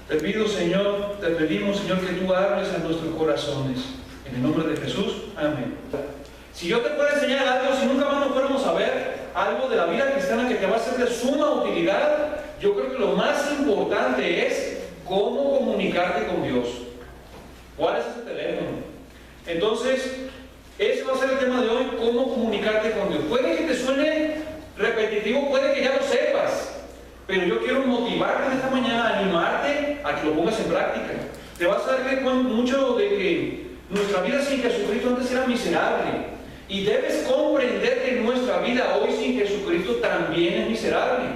Te pido, Señor, te pedimos, Señor, que tú hables a nuestros corazones. En el nombre de Jesús, amén. Si yo te puedo enseñar algo, si nunca más nos fuéramos a ver algo de la vida cristiana que te va a ser de suma utilidad, yo creo que lo más importante es cómo comunicarte con Dios. ¿Cuál es ese teléfono? Entonces, ese va a ser el tema de hoy, cómo comunicarte con Dios. Puede que te suene repetitivo, puede que ya lo sepas, pero yo quiero motivarte en esta mañana, animarte a que lo pongas en práctica. Te vas a dar cuenta mucho de que nuestra vida sin Jesucristo antes era miserable. Y debes comprender que nuestra vida hoy sin Jesucristo también es miserable.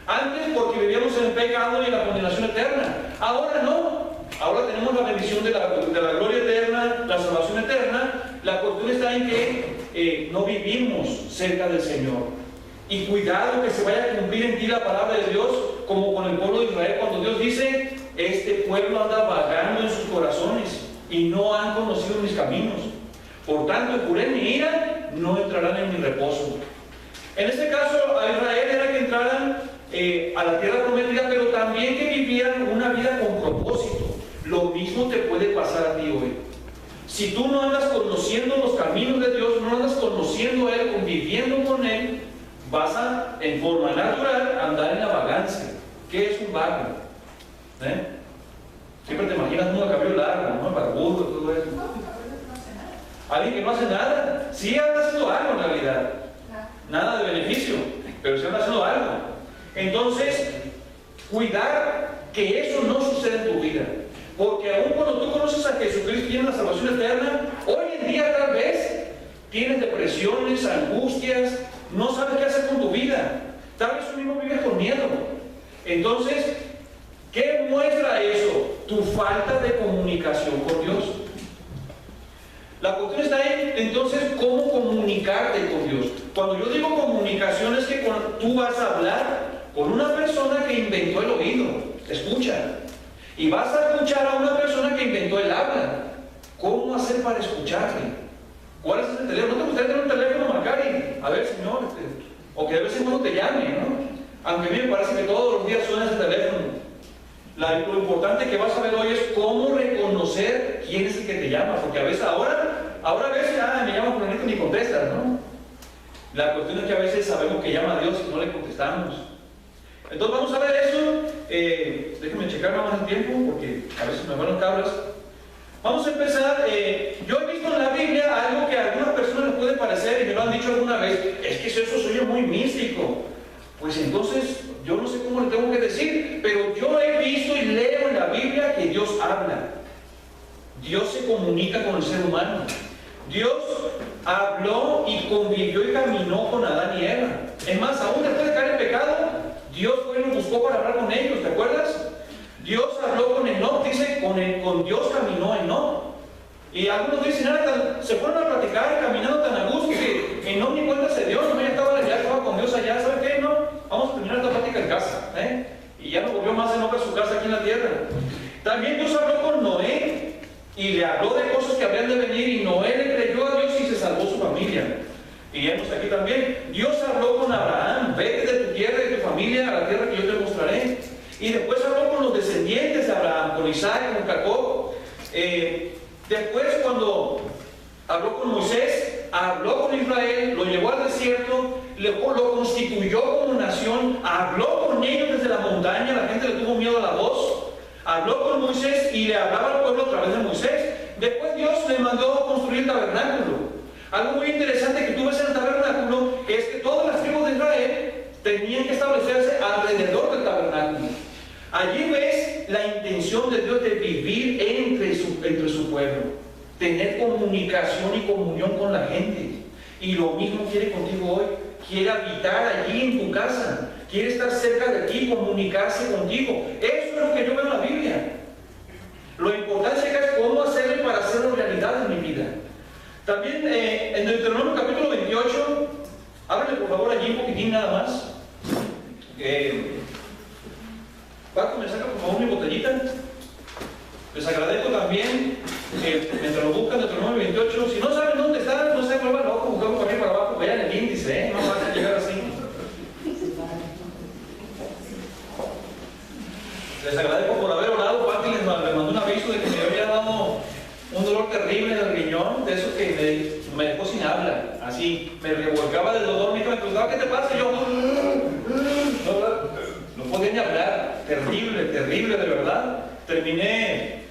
Antes porque vivíamos en el pecado y en la condenación eterna. Ahora no. Ahora tenemos la bendición de la gloria eterna, la salvación eterna. La cuestión está en que no vivimos cerca del Señor. Y cuidado que se vaya a cumplir en ti la palabra de Dios, como con el pueblo de Israel, cuando Dios dice: este pueblo anda vagando en sus corazones y no han conocido mis caminos. Por tanto, juré en mi ira, no entrarán en mi reposo. En este caso, a Israel era que entraran a la tierra prometida, pero también que vivieran una vida con propósito. Lo mismo te puede pasar a ti hoy. Si tú no andas conociendo los caminos de Dios, no andas conociendo a Él, conviviendo con Él, vas a, en forma natural, andar en la vagancia. ¿Qué es un vago? Siempre te imaginas uno de cabello largo, ¿no? Barbudo, todo eso. Alguien que no hace nada. Sí anda haciendo algo en realidad. Nada de beneficio, pero sí anda haciendo algo. Entonces, cuidar que eso no suceda en tu vida. Porque aun cuando tú conoces a Jesucristo y tienes la salvación eterna, hoy en día tal vez tienes depresiones, angustias, no sabes qué hacer con tu vida. Tal vez tú mismo vives con miedo. Entonces, ¿qué muestra eso? Tu falta de comunicación con Dios. La cuestión está en, entonces, cómo comunicarte con Dios. Cuando yo digo comunicación es que tú vas a hablar con una persona que inventó el oído, escucha, y vas a escuchar a una persona que inventó el habla. ¿Cómo hacer para escucharle? ¿Cuál es ese teléfono? ¿No te gustaría tener un teléfono, marcar y a ver, señor, o que de vez en cuando te llame, ¿no? Aunque a mí me parece que todos los días suena ese teléfono. Lo importante que vas a ver hoy es cómo reconocer quién es el que te llama, porque a veces ahora a veces me llama por el ni contestas, ¿no? La cuestión es que a veces sabemos que llama a Dios y no le contestamos. Entonces vamos a ver eso. Déjenme checar más el tiempo porque a veces me van los cabras. Vamos a empezar. Yo he visto en la Biblia algo que a algunas personas les puede parecer, y me lo han dicho alguna vez, es que eso suena muy místico. Pues entonces yo no sé cómo le tengo que decir, pero yo he visto y leo en la Biblia que Dios habla. Dios se comunica con el ser humano. Dios habló y convivió y caminó con Adán y Eva. Es más, aún después de caer en pecado, Dios fue y los buscó para hablar con ellos, ¿te acuerdas? Dios habló con Enoc, dice, con Dios caminó Enoc. Y algunos dicen, se fueron a platicar caminando tan a gusto que Enoc ni cuenta se dio, no, ya estaba con Dios allá, ¿sabe qué? No, vamos a terminar esta plática en casa, y ya no volvió más Enoc a su casa aquí en la tierra. También Dios habló con Noé y le habló de cosas que habrían de venir, y Noé le creyó a Dios y se salvó su familia. Y vemos aquí también, Dios habló con Abraham: vete de tu tierra y de tu familia a la tierra que yo te mostraré. Y después habló con los descendientes de Abraham, con Isaac, con Jacob. Después, cuando habló con Moisés, habló con Israel, lo llevó al desierto, lo constituyó como nación, habló con ellos desde la montaña, la gente le tuvo miedo a la voz. Habló con Moisés y le hablaba al pueblo a través de Moisés. Después Dios le mandó a construir el tabernáculo. Algo muy interesante que tú ves en el tabernáculo es que todas las tribus de Israel tenían que establecerse alrededor del tabernáculo. Allí ves la intención de Dios de vivir entre su pueblo, tener comunicación y comunión con la gente. Y lo mismo quiere contigo hoy. Quiere habitar allí en tu casa, quiere estar cerca de ti, comunicarse contigo. Eso es lo que yo veo en la Biblia. Lo importante es cómo hacerlo para hacerlo realidad en mi vida. También en Deuteronomio capítulo 28, ábrele por favor allí un poquitín nada más. Paco, me saca por favor mi botellita. Les agradezco también, mientras lo buscan, Deuteronomio 28. Si no saben dónde está, no se vuelvan locos, buscamos por aquí para abajo, vean el índice, no van a llegar así. Les agradezco por haber orado terrible en el riñón, de esos que me dejó sin habla, así, me revolcaba del dolor, me preguntaba, ¿qué te pasa? Y yo, no podía ni hablar, terrible, terrible, de verdad. Terminé,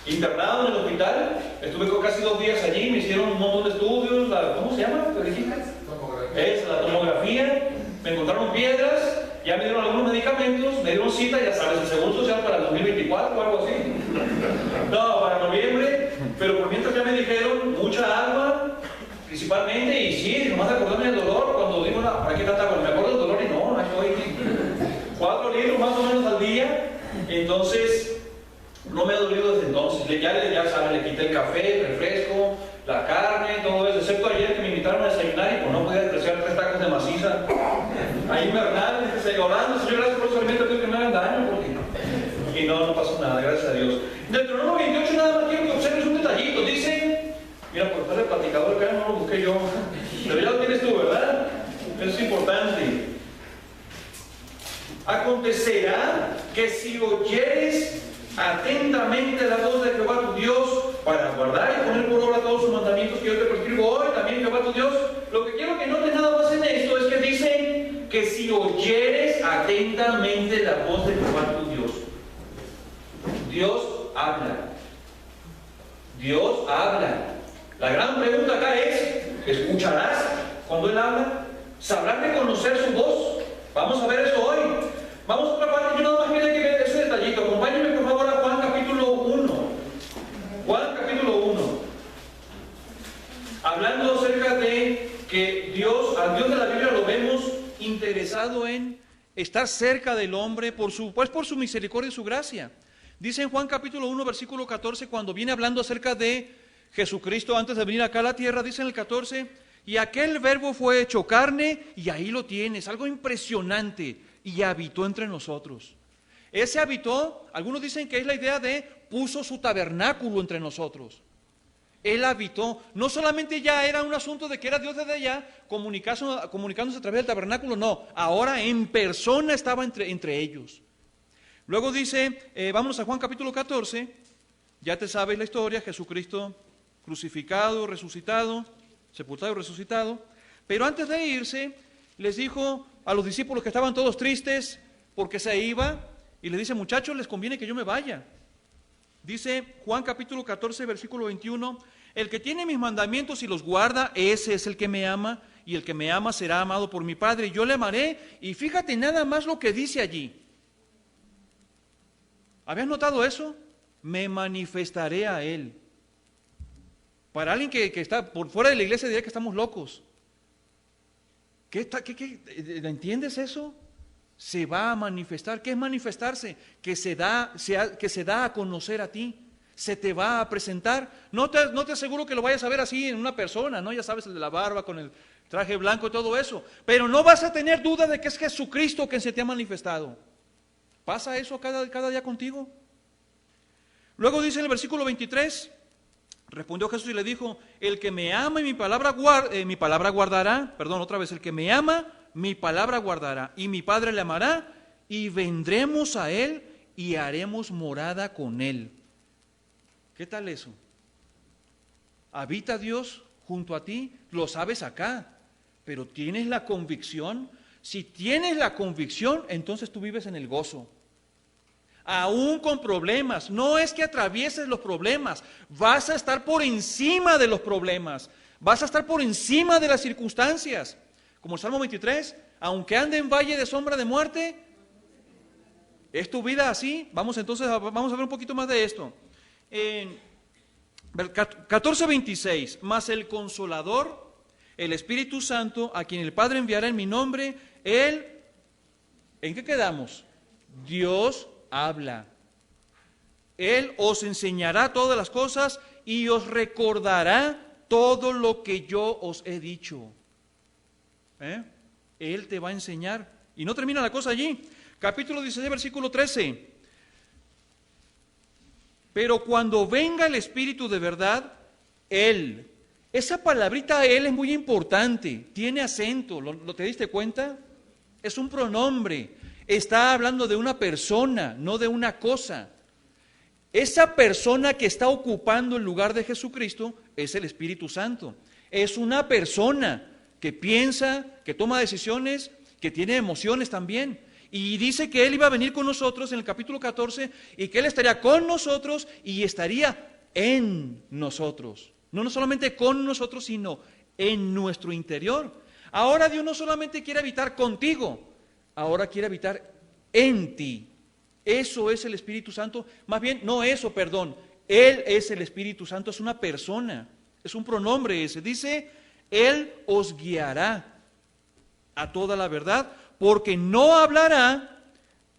internado en el hospital, estuve casi 2 días allí, me hicieron un montón de estudios, ¿cómo se llama? ¿Te dijiste? Es la tomografía, me encontraron piedras, ya me dieron algunos medicamentos, me dieron cita, ya sabes, el seguro social para el 2024 o algo así. No, para noviembre, pero por mientras ya me dijeron mucha agua, principalmente, y sí, nomás acordarme del dolor, cuando digo, no, ¿para qué tanta agua? Me acuerdo del dolor y no, estoy 4 litros más o menos al día, entonces no me ha dolido desde entonces. Ya saben, le quité el café, el refresco, la carne, todo eso, excepto ayer que me invitaron a desayunar y pues no podía despreciar 3 tacos de maciza. Ahí invernal, orando, Señor, gracias por los alimentos que me hagan daño, porque... Y no pasó nada, gracias a Dios. Del Deuteronomio 28 nada más quiero que observes un detallito. Dice, mira, por estar el platicador acá no lo busqué yo, pero ya lo tienes tú, ¿verdad? Eso es importante. Acontecerá que si oyeres atentamente la voz de Jehová tu Dios para guardar y poner por obra todos sus mandamientos que yo te prescribo hoy, también Jehová tu Dios. Lo que quiero que notes nada más en esto es que dice que si oyeres atentamente la voz de Jehová tu Dios. Dios habla. Dios habla. La gran pregunta acá es, ¿escucharás cuando Él habla? ¿Sabrás reconocer su voz? Vamos a ver eso hoy. Vamos a otra parte, yo nada más quería que vean ese detallito. Acompáñenme por favor a Juan capítulo 1. Juan capítulo 1. Hablando acerca de que al Dios de la Biblia lo vemos interesado en estar cerca del hombre por su misericordia y su gracia. Dice en Juan capítulo 1, versículo 14, cuando viene hablando acerca de Jesucristo antes de venir acá a la tierra, dice en el 14, y aquel verbo fue hecho carne, y ahí lo tienes, algo impresionante, y habitó entre nosotros. Ese habitó, algunos dicen que es la idea de puso su tabernáculo entre nosotros. Él habitó, no solamente ya era un asunto de que era Dios desde allá, comunicándose a través del tabernáculo, no, ahora en persona estaba entre ellos. Luego dice, vámonos a Juan capítulo 14, ya te sabes la historia, Jesucristo crucificado, resucitado, sepultado y resucitado, pero antes de irse, les dijo a los discípulos que estaban todos tristes porque se iba, y les dice, muchachos, les conviene que yo me vaya. Dice Juan capítulo 14, versículo 21, el que tiene mis mandamientos y los guarda, ese es el que me ama, y el que me ama será amado por mi Padre, y yo le amaré. Y fíjate nada más lo que dice allí. ¿Habías notado eso? Me manifestaré a Él. Para alguien que está por fuera de la iglesia diría que estamos locos. ¿Entiendes eso? Se va a manifestar. ¿Qué es manifestarse? Que se da a conocer a ti. Se te va a presentar. No te aseguro que lo vayas a ver así en una persona, ¿no? Ya sabes, el de la barba con el traje blanco y todo eso. Pero no vas a tener duda de que es Jesucristo quien se te ha manifestado. ¿Pasa eso cada día contigo? Luego dice en el versículo 23, respondió Jesús y le dijo, el que me ama y mi palabra guardará, el que me ama, mi palabra guardará, y mi Padre le amará, y vendremos a Él y haremos morada con Él. ¿Qué tal eso? ¿Habita Dios junto a ti? Lo sabes acá, pero ¿tienes la convicción? Si tienes la convicción, entonces tú vives en el gozo. Aún con problemas, no es que atravieses los problemas, vas a estar por encima de los problemas, vas a estar por encima de las circunstancias. Como el Salmo 23, aunque ande en valle de sombra de muerte, ¿es tu vida así? Vamos a ver un poquito más de esto. En 14:26, mas el Consolador, el Espíritu Santo, a quien el Padre enviará en mi nombre, Él, ¿en qué quedamos? Dios habla. Él os enseñará todas las cosas y os recordará todo lo que yo os he dicho. Él te va a enseñar. Y no termina la cosa allí. Capítulo 16, versículo 13. Pero cuando venga el Espíritu de verdad, Él. Esa palabrita Él es muy importante. Tiene acento. ¿Lo te diste cuenta? Es un pronombre. Está hablando de una persona, no de una cosa. Esa persona que está ocupando el lugar de Jesucristo es el Espíritu Santo. Es una persona que piensa, que toma decisiones, que tiene emociones también. Y dice que Él iba a venir con nosotros en el capítulo 14 y que Él estaría con nosotros y estaría en nosotros. No solamente con nosotros, sino en nuestro interior. Ahora Dios no solamente quiere habitar contigo, ahora quiere habitar en ti. Eso es el Espíritu Santo. Más bien, no eso, perdón. Él es el Espíritu Santo, es una persona, es un pronombre ese. Dice, Él os guiará a toda la verdad, porque no hablará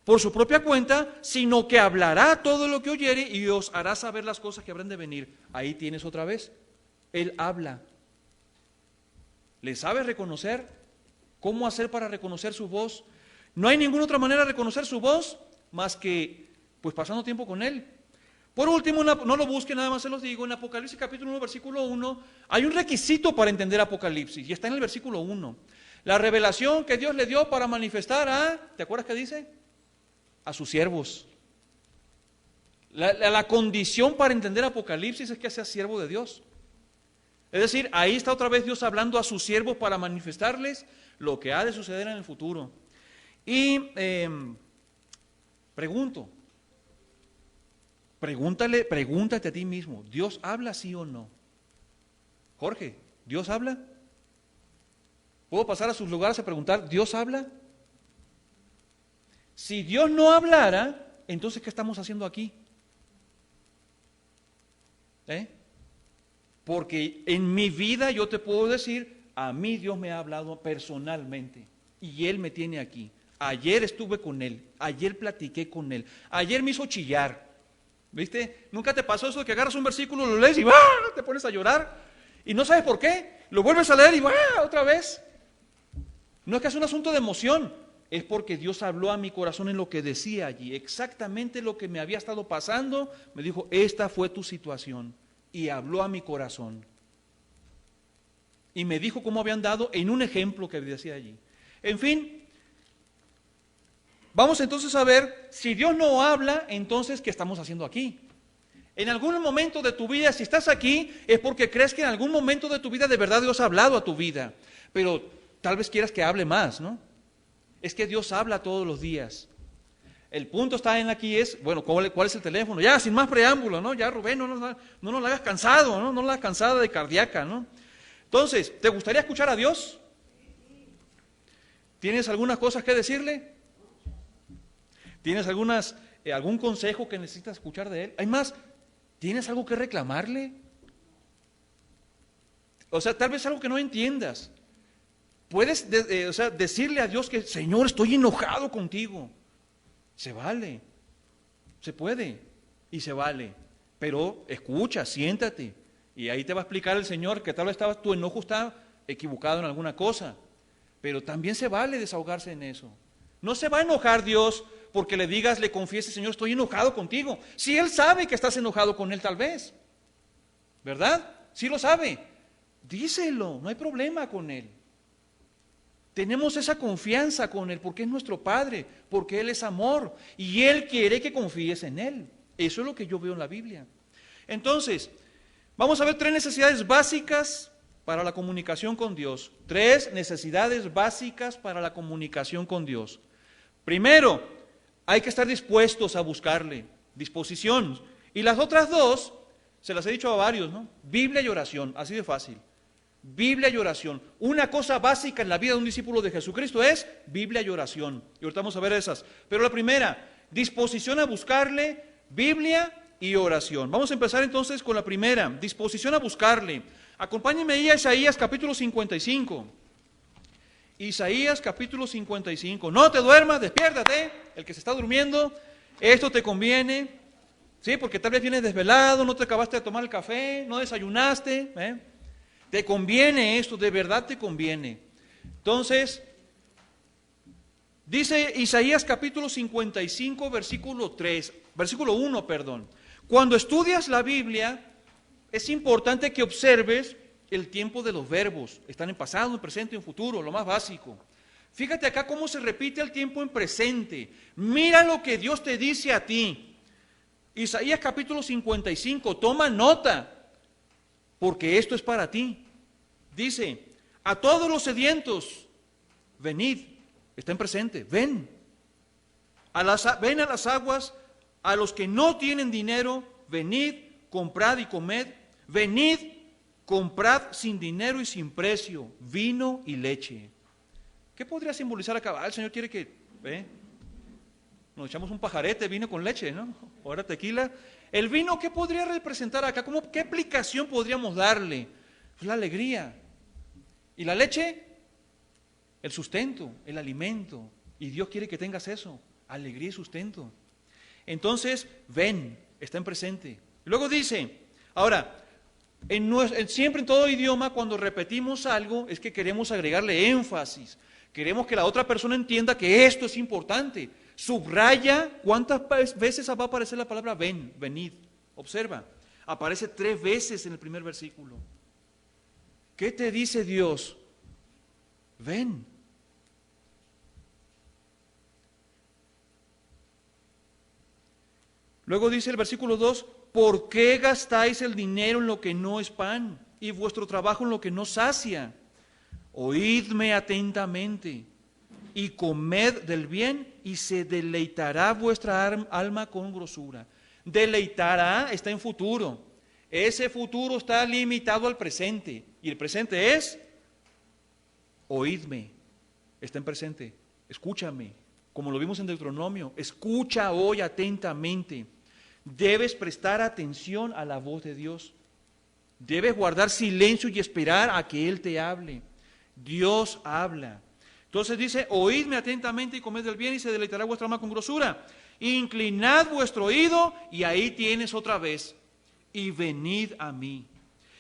por su propia cuenta, sino que hablará todo lo que oyere y os hará saber las cosas que habrán de venir. Ahí tienes otra vez. Él habla. ¿Le sabes reconocer? ¿Cómo hacer para reconocer su voz? No hay ninguna otra manera de reconocer su voz más que pues pasando tiempo con Él. Por último, no lo busquen, nada más se los digo, en Apocalipsis capítulo 1, versículo 1, hay un requisito para entender Apocalipsis, y está en el versículo 1. La revelación que Dios le dio para manifestar ¿te acuerdas qué dice? A sus siervos. La condición para entender Apocalipsis es que seas siervo de Dios. Es decir, ahí está otra vez Dios hablando a sus siervos para manifestarles lo que ha de suceder en el futuro. Y pregúntate a ti mismo, ¿Dios habla sí o no? Jorge, ¿Dios habla? ¿Puedo pasar a sus lugares a preguntar, ¿Dios habla? Si Dios no hablara, entonces ¿qué estamos haciendo aquí? Porque en mi vida yo te puedo decir, a mí Dios me ha hablado personalmente y Él me tiene aquí. Ayer estuve con Él, ayer platiqué con Él, ayer me hizo chillar. ¿Viste? ¿Nunca te pasó eso de que agarras un versículo, lo lees y te pones a llorar? Y no sabes por qué, lo vuelves a leer y otra vez. No es que es un asunto de emoción, es porque Dios habló a mi corazón en lo que decía allí, exactamente lo que me había estado pasando, me dijo, esta fue tu situación, y habló a mi corazón. Y me dijo cómo habían dado en un ejemplo que decía allí. En fin, vamos entonces a ver, si Dios no habla, entonces, ¿qué estamos haciendo aquí? En algún momento de tu vida, si estás aquí, es porque crees que en algún momento de tu vida de verdad Dios ha hablado a tu vida, pero tal vez quieras que hable más, ¿no? Es que Dios habla todos los días. El punto está en aquí es, bueno, ¿cuál es el teléfono? Ya, sin más preámbulo, ¿no? Ya, Rubén, no nos la hagas cansado, ¿no? No la hagas cansada de cardíaca, ¿no? Entonces, ¿te gustaría escuchar a Dios? ¿Tienes algunas cosas que decirle? ¿Tienes algún consejo que necesitas escuchar de Él? Hay más, ¿tienes algo que reclamarle? O sea, tal vez algo que no entiendas. Puedes decirle a Dios que, Señor, estoy enojado contigo. Se vale, se puede y se vale. Pero escucha, siéntate. Y ahí te va a explicar el Señor que tal vez tu enojo está equivocado en alguna cosa. Pero también se vale desahogarse en eso. No se va a enojar Dios porque le digas, le confieses, Señor, estoy enojado contigo. Si Él sabe que estás enojado con Él tal vez. ¿Verdad? Sí lo sabe. Díselo, no hay problema con Él. Tenemos esa confianza con Él porque es nuestro Padre, porque Él es amor y Él quiere que confíes en Él. Eso es lo que yo veo en la Biblia. Entonces, vamos a ver 3 necesidades básicas para la comunicación con Dios. 3 necesidades básicas para la comunicación con Dios. Primero, hay que estar dispuestos a buscarle, disposición. Y las otras 2, se las he dicho a varios, ¿no? Biblia y oración, así de fácil. Biblia y oración. Una cosa básica en la vida de un discípulo de Jesucristo es Biblia y oración. Y ahorita vamos a ver esas. Pero la primera, disposición a buscarle, Biblia y oración. Vamos a empezar entonces con la primera, disposición a buscarle. Acompáñenme ahí a Isaías capítulo 55. Isaías capítulo 55. No te duermas, despiértate. El que se está durmiendo, esto te conviene. Sí, porque tal vez vienes desvelado, no te acabaste de tomar el café, no desayunaste, Te conviene esto, de verdad te conviene. Entonces, dice Isaías capítulo 55, versículo 1, perdón. Cuando estudias la Biblia, es importante que observes el tiempo de los verbos. Están en pasado, en presente y en futuro, lo más básico. Fíjate acá cómo se repite el tiempo en presente. Mira lo que Dios te dice a ti. Isaías capítulo 55, toma nota, porque esto es para ti. Dice, a todos los sedientos, venid, estén presentes, ven. Ven a las aguas, a los que no tienen dinero, venid, comprad y comed. Venid, comprad sin dinero y sin precio, vino y leche. ¿Qué podría simbolizar acá? El Señor quiere que, nos echamos un pajarete, vino con leche, ¿no? Ahora tequila. El vino, ¿qué podría representar acá? ¿Qué aplicación podríamos darle? Pues la alegría. ¿Y la leche? El sustento, el alimento. Y Dios quiere que tengas eso, alegría y sustento. Entonces, ven, estén presente. Luego dice, ahora, siempre en todo idioma, cuando repetimos algo, es que queremos agregarle énfasis. Queremos que la otra persona entienda que esto es importante. Subraya cuántas veces va a aparecer la palabra ven, venid. Observa, aparece 3 veces en el primer versículo. ¿Qué te dice Dios? Ven. Luego dice el versículo 2, ¿por qué gastáis el dinero en lo que no es pan y vuestro trabajo en lo que no sacia? Oídme atentamente y comed del bien y se deleitará vuestra alma con grosura. Deleitará está en futuro. Ese futuro está limitado al presente. Y el presente es, oídme, está en presente, escúchame. Como lo vimos en Deuteronomio, escucha hoy atentamente. Debes prestar atención a la voz de Dios. Debes guardar silencio y esperar a que Él te hable. Dios habla. Entonces dice, oídme atentamente y comed del bien y se deleitará vuestra alma con grosura. Inclinad vuestro oído y ahí tienes otra vez. Y venid a mí.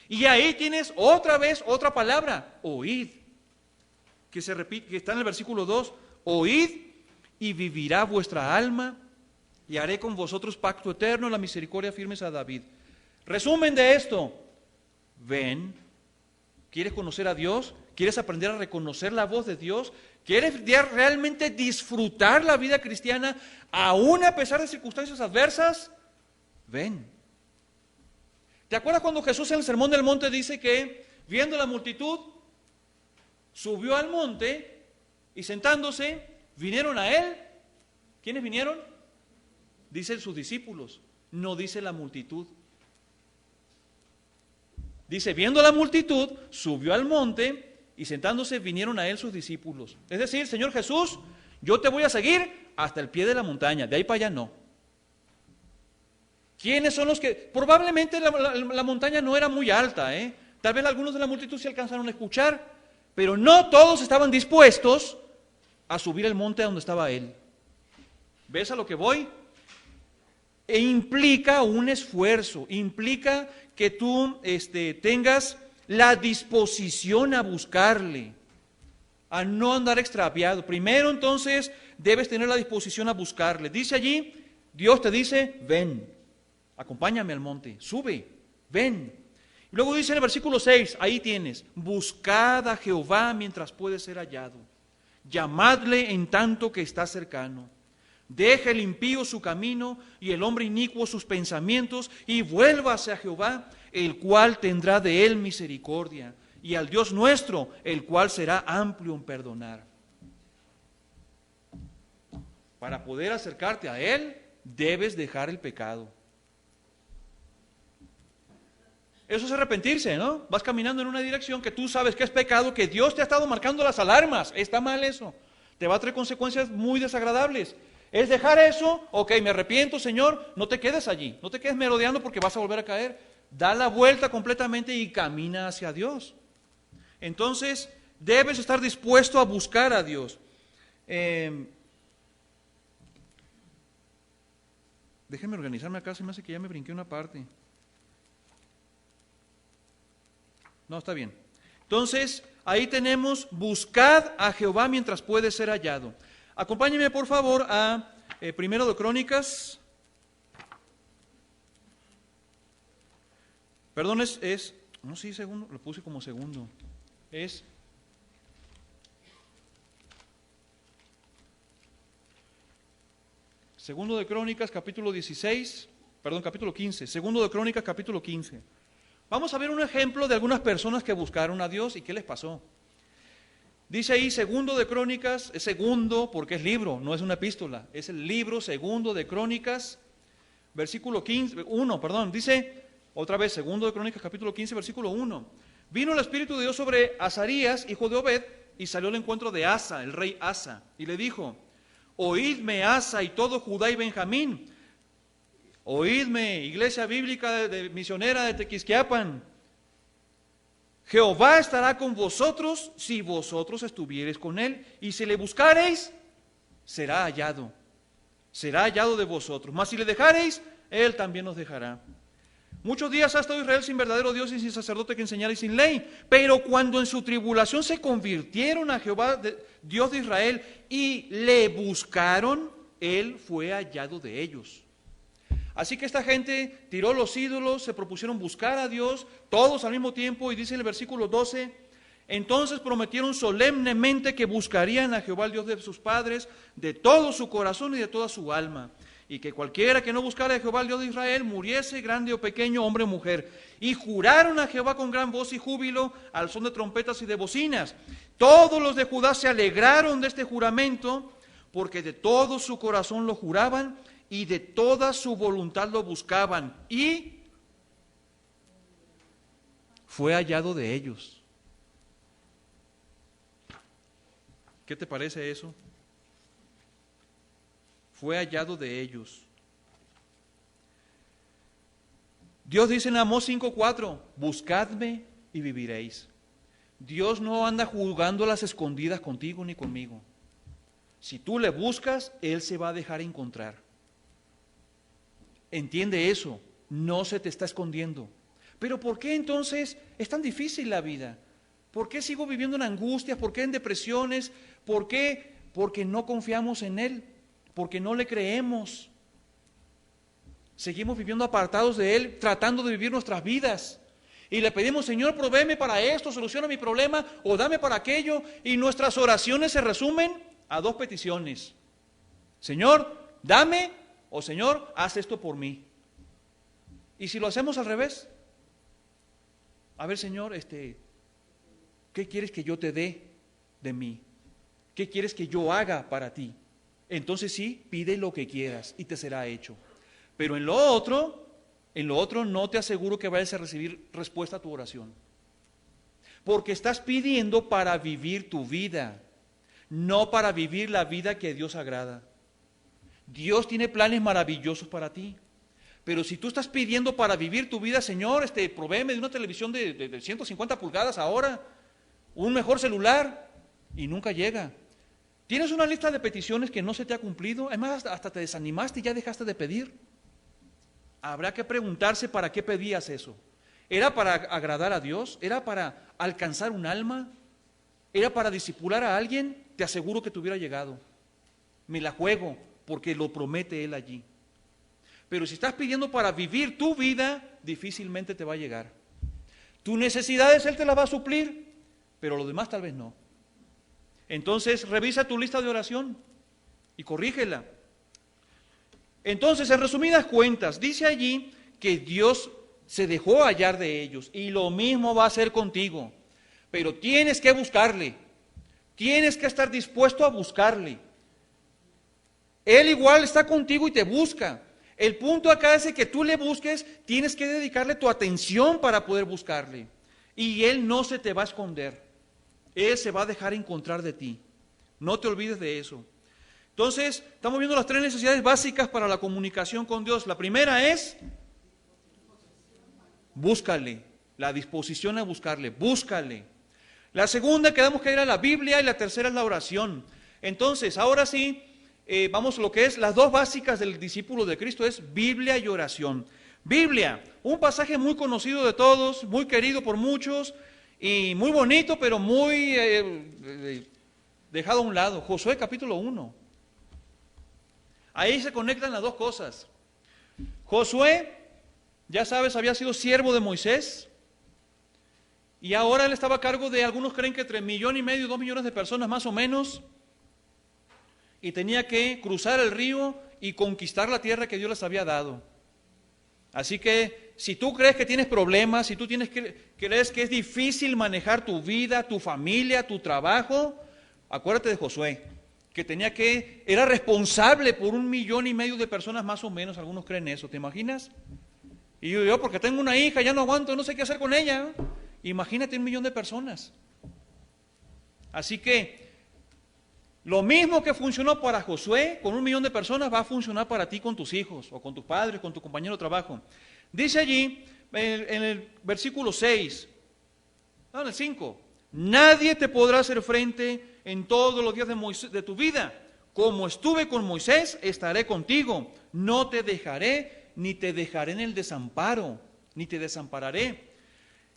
Y ahí tienes otra vez otra palabra, oíd. Que se repite, que está en el versículo 2. Oíd y vivirá vuestra alma y haré con vosotros pacto eterno, la misericordia firmes a David. Resumen de esto. Ven. ¿Quieres conocer a Dios? ¿Quieres aprender a reconocer la voz de Dios? ¿Quieres realmente disfrutar la vida cristiana aún a pesar de circunstancias adversas? Ven. ¿Te acuerdas cuando Jesús en el Sermón del Monte dice que, viendo la multitud, subió al monte y sentándose, vinieron a él? ¿Quiénes vinieron? Dicen sus discípulos, no dice la multitud. Dice, viendo la multitud, subió al monte y sentándose vinieron a él sus discípulos. Es decir, Señor Jesús, yo te voy a seguir hasta el pie de la montaña, de ahí para allá no. ¿Quiénes son los que? Probablemente la montaña no era muy alta, Tal vez algunos de la multitud se alcanzaron a escuchar, pero no todos estaban dispuestos a subir el monte a donde estaba él. ¿Ves a lo que voy? E implica un esfuerzo, implica que tú tengas la disposición a buscarle, a no andar extraviado. Primero entonces debes tener la disposición a buscarle. Dice allí, Dios te dice, ven, acompáñame al monte, sube, ven. Y luego dice en el versículo 6, ahí tienes, buscad a Jehová mientras puede ser hallado, llamadle en tanto que está cercano. Deje el impío su camino y el hombre inicuo sus pensamientos y vuélvase a Jehová, el cual tendrá de él misericordia, y al Dios nuestro, el cual será amplio en perdonar. Para poder acercarte a él, debes dejar el pecado. Eso es arrepentirse, ¿no? Vas caminando en una dirección que tú sabes que es pecado, que Dios te ha estado marcando las alarmas. Está mal eso. Te va a traer consecuencias muy desagradables. Es dejar eso, ok, me arrepiento, Señor, no te quedes allí, no te quedes merodeando porque vas a volver a caer. Da la vuelta completamente y camina hacia Dios. Entonces, debes estar dispuesto a buscar a Dios. Déjenme organizarme acá, se me hace que ya me brinqué una parte. No, está bien. Entonces, ahí tenemos, buscad a Jehová mientras puede ser hallado. Acompáñenme por favor a Primero de Crónicas. Perdón, no, sí, segundo, lo puse como segundo. Es Segundo de Crónicas, capítulo 16. capítulo 15, segundo de Crónicas, capítulo 15. Vamos a ver un ejemplo de algunas personas que buscaron a Dios y qué les pasó. Dice ahí, segundo de Crónicas, es segundo porque es libro, no es una epístola, es el libro segundo de Crónicas, versículo 1, dice, otra vez, segundo de Crónicas, capítulo 15, versículo 1. Vino el Espíritu de Dios sobre Azarías, hijo de Obed, y salió al encuentro de Asa, el rey Asa, y le dijo, oídme Asa y todo Judá y Benjamín, oídme, iglesia bíblica misionera de Tequisquiapan, Jehová estará con vosotros si vosotros estuviereis con él, y si le buscareis, será hallado de vosotros, mas si le dejareis, él también os dejará. Muchos días ha estado Israel sin verdadero Dios y sin sacerdote que enseñara y sin ley, pero cuando en su tribulación se convirtieron a Jehová, Dios de Israel, y le buscaron, él fue hallado de ellos. Así que esta gente tiró los ídolos, se propusieron buscar a Dios, todos al mismo tiempo, y dice en el versículo 12, entonces prometieron solemnemente que buscarían a Jehová, el Dios de sus padres, de todo su corazón y de toda su alma, y que cualquiera que no buscara a Jehová, el Dios de Israel, muriese, grande o pequeño, hombre o mujer. Y juraron a Jehová con gran voz y júbilo, al son de trompetas y de bocinas. Todos los de Judá se alegraron de este juramento, porque de todo su corazón lo juraban, y de toda su voluntad lo buscaban, y fue hallado de ellos. ¿Qué te parece eso? Fue hallado de ellos. Dios dice en Amós 5:4, buscadme y viviréis. Dios no anda jugando a las escondidas contigo ni conmigo. Si tú le buscas, Él se va a dejar encontrar. Entiende eso, no se te está escondiendo. Pero ¿por qué entonces es tan difícil la vida? ¿Por qué sigo viviendo en angustias? ¿Por qué en depresiones? ¿Por qué? Porque no confiamos en Él, porque no le creemos. Seguimos viviendo apartados de Él, tratando de vivir nuestras vidas. Y le pedimos, Señor, provéeme para esto, soluciona mi problema, o dame para aquello. Y nuestras oraciones se resumen a dos peticiones. Señor, dame, o Señor, haz esto por mí. Y si lo hacemos al revés, a ver, Señor, ¿qué quieres que yo te dé de mí? ¿Qué quieres que yo haga para ti? Entonces sí, pide lo que quieras y te será hecho. Pero en lo otro no te aseguro que vayas a recibir respuesta a tu oración. Porque estás pidiendo para vivir tu vida, no para vivir la vida que a Dios agrada. Dios tiene planes maravillosos para ti. Pero si tú estás pidiendo para vivir tu vida, Señor, provéeme de una televisión de 150 pulgadas ahora, un mejor celular, y nunca llega. Tienes una lista de peticiones que no se te ha cumplido, además hasta te desanimaste y ya dejaste de pedir. Habrá que preguntarse para qué pedías eso. ¿Era para agradar a Dios? ¿Era para alcanzar un alma? ¿Era para discipular a alguien? Te aseguro que te hubiera llegado. Me la juego porque lo promete Él allí. Pero si estás pidiendo para vivir tu vida, difícilmente te va a llegar. Tus necesidades Él te las va a suplir, pero lo demás tal vez no. Entonces revisa tu lista de oración y corrígela. Entonces, en resumidas cuentas, dice allí que Dios se dejó hallar de ellos y lo mismo va a hacer contigo. Pero tienes que buscarle, tienes que estar dispuesto a buscarle. Él igual está contigo y te busca. El punto acá es que tú le busques, tienes que dedicarle tu atención para poder buscarle. Y Él no se te va a esconder. Él se va a dejar encontrar de ti. No te olvides de eso. Entonces, estamos viendo las tres necesidades básicas para la comunicación con Dios. La primera es, búscale. La disposición a buscarle, búscale. La segunda, quedamos que era la Biblia, y la tercera es la oración. Entonces, ahora sí, vamos a lo que es las dos básicas del discípulo de Cristo, es Biblia y oración. Biblia, un pasaje muy conocido de todos, muy querido por muchos, y muy bonito, pero muy dejado a un lado. Josué capítulo 1. Ahí se conectan las dos cosas. Josué, ya sabes, había sido siervo de Moisés, y ahora él estaba a cargo de, algunos creen que 3,5 millones, 2 millones de personas más o menos, y tenía que cruzar el río y conquistar la tierra que Dios les había dado. Así que si tú crees que tienes problemas, si tú crees que es difícil manejar tu vida, tu familia, tu trabajo, acuérdate de Josué, que era responsable por 1,5 millones de personas más o menos, algunos creen eso, ¿te imaginas? Y yo porque tengo una hija, ya no aguanto, no sé qué hacer con ella. Imagínate 1 millón de personas. Así que lo mismo que funcionó para Josué con 1 millón de personas va a funcionar para ti con tus hijos, o con tus padres, con tu compañero de trabajo. Dice allí, en el versículo 6, no, en el 5, nadie te podrá hacer frente en todos los días de tu vida. Como estuve con Moisés, estaré contigo. No te dejaré, ni te dejaré en el desamparo, ni te desampararé.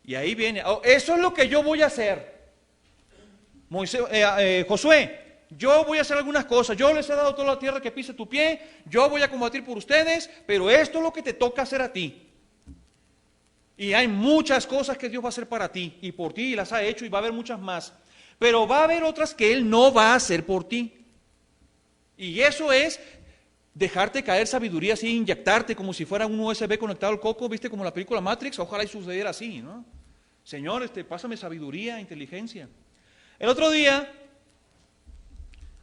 Y ahí viene, eso es lo que yo voy a hacer. Josué, yo voy a hacer algunas cosas, yo les he dado toda la tierra que pise tu pie, yo voy a combatir por ustedes, pero esto es lo que te toca hacer a ti. Y hay muchas cosas que Dios va a hacer para ti y por ti, y las ha hecho, y va a haber muchas más. Pero va a haber otras que Él no va a hacer por ti. Y eso es dejarte caer sabiduría así, inyectarte como si fuera un USB conectado al coco, viste, como la película Matrix, ojalá y sucediera así, ¿no? Señor, pásame sabiduría, inteligencia. El otro día,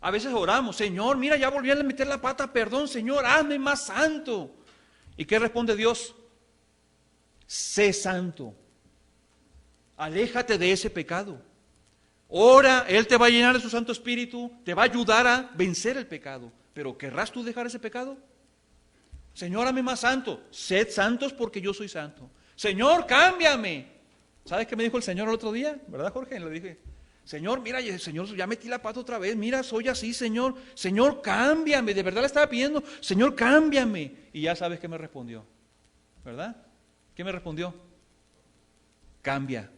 a veces oramos, Señor, mira, ya volví a meter la pata, perdón, Señor, hazme más santo. ¿Y qué responde Dios? Sé santo. Aléjate de ese pecado. Ora, Él te va a llenar de su Santo Espíritu, te va a ayudar a vencer el pecado. Pero ¿querrás tú dejar ese pecado? Señor, hazme más santo. Sed santos porque yo soy santo. Señor, cámbiame. ¿Sabes qué me dijo el Señor el otro día? ¿Verdad, Jorge? Le dije, Señor, mira, Señor, ya metí la pata otra vez, mira, soy así, Señor. Señor, cámbiame. De verdad le estaba pidiendo, Señor, cámbiame. Y ya sabes qué me respondió, ¿verdad? ¿Qué me respondió? Cambia.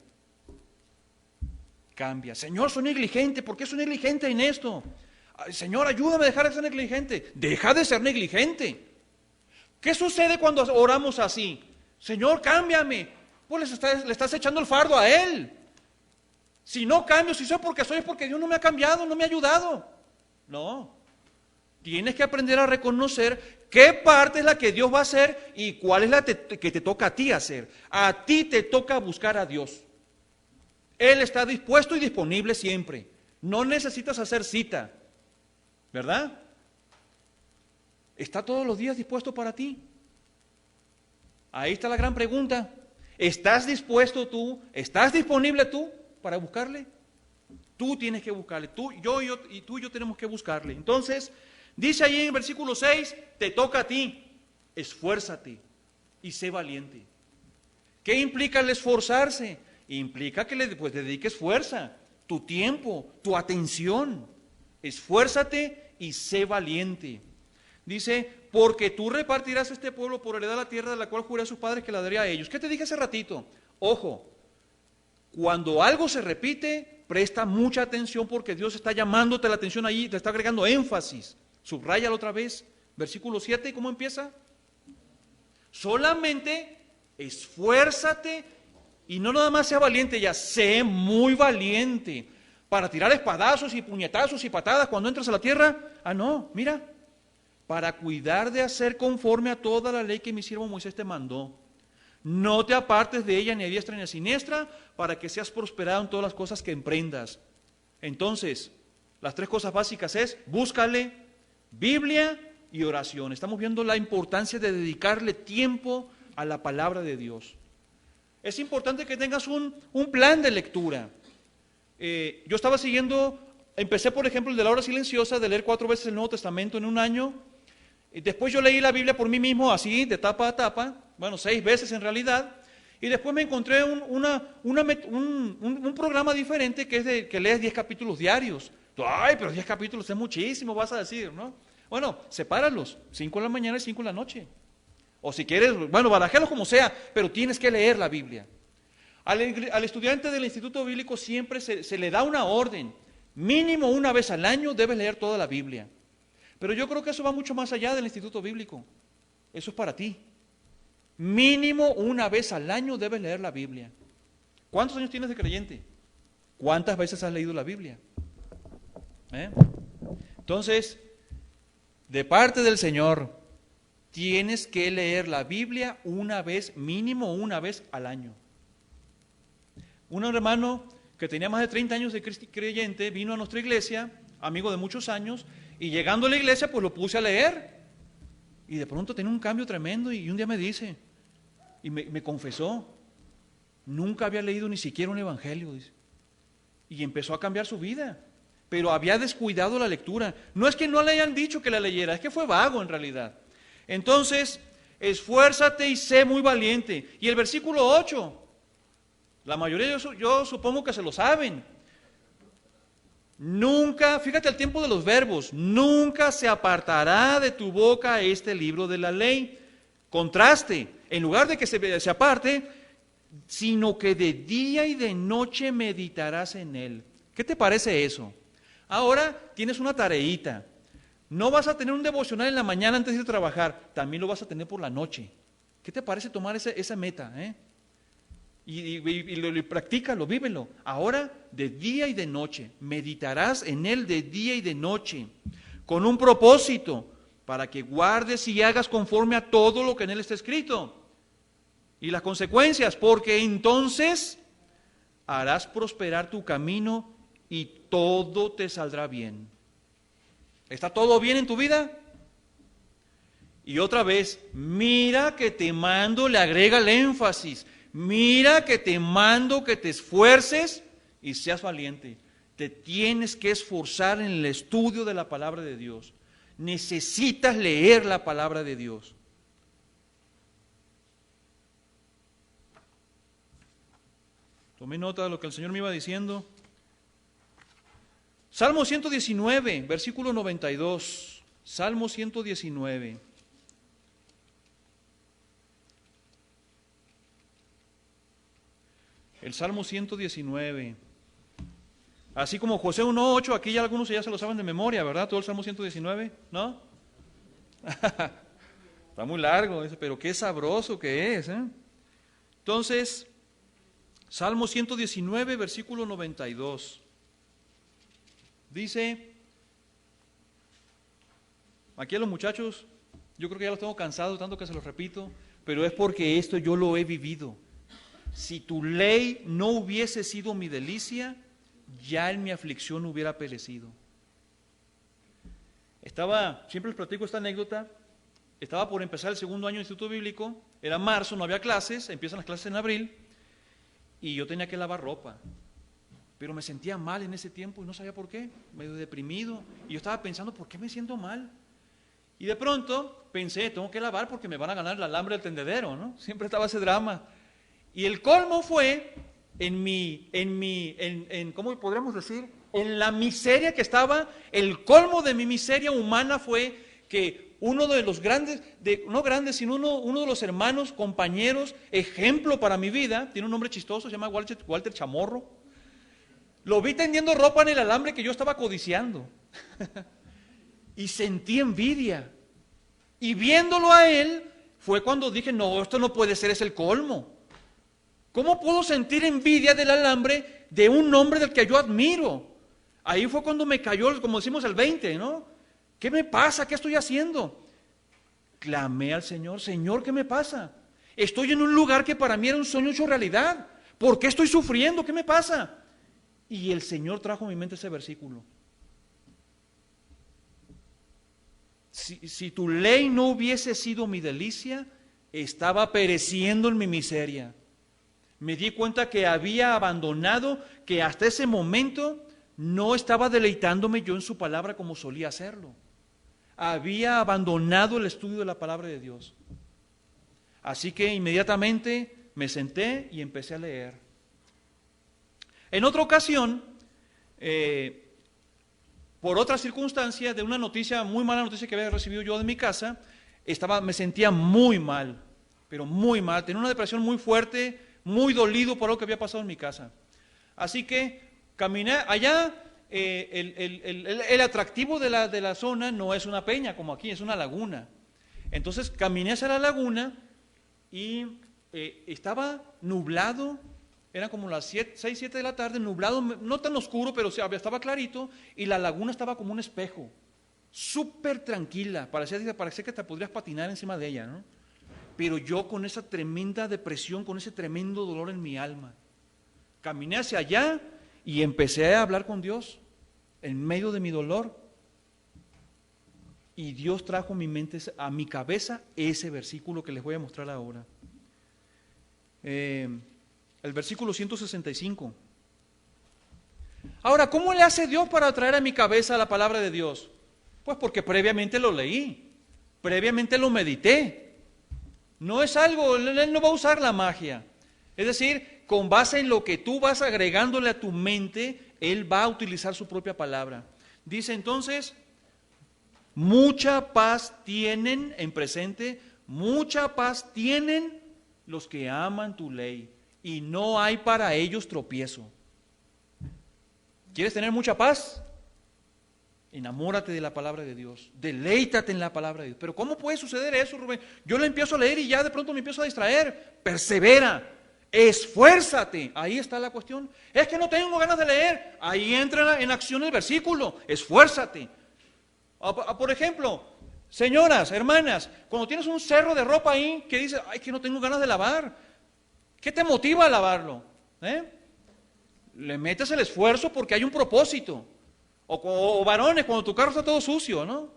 Cambia. Señor, soy negligente. ¿Por qué soy negligente en esto? Señor, ayúdame a dejar de ser negligente. Deja de ser negligente. ¿Qué sucede cuando oramos así? Señor, cámbiame. Pues le estás echando el fardo a Él. Si no cambio, si soy porque soy, es porque Dios no me ha cambiado, no me ha ayudado. No. Tienes que aprender a reconocer qué parte es la que Dios va a hacer y cuál es la que te toca a ti hacer. A ti te toca buscar a Dios. Él está dispuesto y disponible siempre. No necesitas hacer cita, ¿verdad? Está todos los días dispuesto para ti. Ahí está la gran pregunta. ¿Estás dispuesto tú? ¿Estás disponible tú para buscarle? Tú tienes que buscarle. Tú y yo tenemos que buscarle. Entonces, dice ahí en el versículo 6, te toca a ti. Esfuérzate y sé valiente. ¿Qué implica el esforzarse? Implica que le dediques fuerza, tu tiempo, tu atención. Esfuérzate y sé valiente. Dice, porque tú repartirás este pueblo por heredad la tierra de la cual juré a sus padres que la daría a ellos. ¿Qué te dije hace ratito? Ojo, cuando algo se repite, presta mucha atención porque Dios está llamándote la atención ahí, te está agregando énfasis. Subráyalo otra vez. Versículo 7, ¿cómo empieza? Solamente esfuérzate y no nada más sea valiente, ya sé muy valiente para tirar espadazos y puñetazos y patadas cuando entras a la tierra. Ah, no, mira, para cuidar de hacer conforme a toda la ley que mi siervo Moisés te mandó. No te apartes de ella ni a diestra ni a siniestra, para que seas prosperado en todas las cosas que emprendas. Entonces, las 3 cosas básicas es, búscale, Biblia y oración. Estamos viendo la importancia de dedicarle tiempo a la palabra de Dios. Es importante que tengas un plan de lectura. Yo estaba empecé por ejemplo el de la hora silenciosa, de leer 4 veces el Nuevo Testamento en un año. Y después yo leí la Biblia por mí mismo, así, de tapa a tapa, 6 veces en realidad. Y después me encontré un programa diferente que es que lees 10 capítulos diarios. Ay, pero 10 capítulos es muchísimo, vas a decir, ¿no? Bueno, sepáralos, 5 en la mañana y 5 en la noche. O si quieres, barajelos como sea, pero tienes que leer la Biblia. Al estudiante del Instituto Bíblico siempre se le da una orden. Mínimo una vez al año debes leer toda la Biblia. Pero yo creo que eso va mucho más allá del Instituto Bíblico. Eso es para ti. Mínimo una vez al año debes leer la Biblia. ¿Cuántos años tienes de creyente? ¿Cuántas veces has leído la Biblia? Entonces, de parte del Señor, tienes que leer la Biblia una vez, mínimo una vez al año. Un hermano que tenía más de 30 años de creyente vino a nuestra iglesia, amigo de muchos años, y llegando a la iglesia pues lo puse a leer. Y de pronto tenía un cambio tremendo y un día me dice, y me confesó, nunca había leído ni siquiera un evangelio, dice. Y empezó a cambiar su vida, pero había descuidado la lectura. No es que no le hayan dicho que la leyera, es que fue vago en realidad. Entonces, esfuérzate y sé muy valiente. Y el versículo 8, la mayoría yo supongo que se lo saben. Nunca, fíjate el tiempo de los verbos, nunca se apartará de tu boca este libro de la ley. Contraste, en lugar de que se aparte, sino que de día y de noche meditarás en él. ¿Qué te parece eso? Ahora tienes una tareita. No vas a tener un devocional en la mañana antes de ir a trabajar, también lo vas a tener por la noche. ¿Qué te parece tomar esa meta? Y practícalo, vívelo. Ahora, de día y de noche, meditarás en él de día y de noche, con un propósito, para que guardes y hagas conforme a todo lo que en él está escrito. Y las consecuencias, porque entonces harás prosperar tu camino y todo te saldrá bien. ¿Está todo bien en tu vida? Y otra vez, mira que te mando, le agrega el énfasis, mira que te mando que te esfuerces y seas valiente. Te tienes que esforzar en el estudio de la palabra de Dios. Necesitas leer la palabra de Dios. Tomé nota de lo que el Señor me iba diciendo. Salmo 119, versículo 92. Salmo 119. El Salmo 119. Así como José 1.8, aquí ya algunos ya se lo saben de memoria, ¿verdad? Todo el Salmo 119, ¿no? Está muy largo, pero qué sabroso que es, ¿eh? Entonces, Salmo 119, versículo 92. Dice, aquí a los muchachos, yo creo que ya los tengo cansados, tanto que se los repito, pero es porque esto yo lo he vivido. Si tu ley no hubiese sido mi delicia, ya en mi aflicción hubiera perecido. Siempre les platico esta anécdota, estaba por empezar el segundo año de Instituto Bíblico, era marzo, no había clases, empiezan las clases en abril, y yo tenía que lavar ropa. Pero me sentía mal en ese tiempo y no sabía por qué, medio deprimido. Y yo estaba pensando, ¿por qué me siento mal? Y de pronto pensé, tengo que lavar porque me van a ganar el alambre del tendedero, ¿no? Siempre estaba ese drama. Y el colmo fue, ¿cómo podríamos decir? En la miseria que estaba, el colmo de mi miseria humana fue que uno de los grandes, no grandes, sino uno de los hermanos, compañeros, ejemplo para mi vida, tiene un nombre chistoso, se llama Walter Chamorro. Lo vi tendiendo ropa en el alambre que yo estaba codiciando. Y sentí envidia. Y viéndolo a él, fue cuando dije, no, esto no puede ser, es el colmo. ¿Cómo puedo sentir envidia del alambre de un hombre del que yo admiro? Ahí fue cuando me cayó, como decimos, el 20, ¿no? ¿Qué me pasa? ¿Qué estoy haciendo? Clamé al Señor, Señor, ¿qué me pasa? Estoy en un lugar que para mí era un sueño hecho realidad. ¿Por qué estoy sufriendo? ¿Qué me pasa? Y el Señor trajo a mi mente ese versículo. Si tu ley no hubiese sido mi delicia, estaba pereciendo en mi miseria. Me di cuenta que había abandonado, que hasta ese momento no estaba deleitándome yo en su palabra como solía hacerlo. Había abandonado el estudio de la palabra de Dios. Así que inmediatamente me senté y empecé a leer. En otra ocasión, por otra circunstancia, de una noticia, muy mala noticia que había recibido yo de mi casa, me sentía muy mal, pero muy mal, tenía una depresión muy fuerte, muy dolido por lo que había pasado en mi casa. Así que caminé allá, el atractivo de la zona no es una peña como aquí, es una laguna. Entonces caminé hacia la laguna y estaba nublado. Eran como las 6, 7 de la tarde, nublado, no tan oscuro, pero estaba clarito, y la laguna estaba como un espejo. súper tranquila, parecía que te podrías patinar encima de ella, ¿no? Pero yo con esa tremenda depresión, con ese tremendo dolor en mi alma, caminé hacia allá y empecé a hablar con Dios en medio de mi dolor. Y Dios trajo a mi cabeza ese versículo que les voy a mostrar ahora. El versículo 165. Ahora, ¿cómo le hace Dios para traer a mi cabeza la palabra de Dios? Pues porque previamente lo leí, previamente lo medité. No es algo, Él no va a usar la magia. Es decir, con base en lo que tú vas agregándole a tu mente, Él va a utilizar su propia palabra. Dice entonces, mucha paz tienen, en presente, mucha paz tienen los que aman tu ley, y no hay para ellos tropiezo. ¿Quieres tener mucha paz? Enamórate de la palabra de Dios, deleítate en la palabra de Dios. Pero ¿cómo puede suceder eso, Rubén? Yo lo empiezo a leer y ya de pronto me empiezo a distraer. Persevera, esfuérzate. Ahí está la cuestión. Es que no tengo ganas de leer. Ahí entra en acción el versículo. Esfuérzate. Por ejemplo, señoras, hermanas, cuando tienes un cerro de ropa ahí que dices, ay, que no tengo ganas de lavar, ¿qué te motiva a lavarlo? Le metes el esfuerzo porque hay un propósito. O varones, cuando tu carro está todo sucio, ¿no?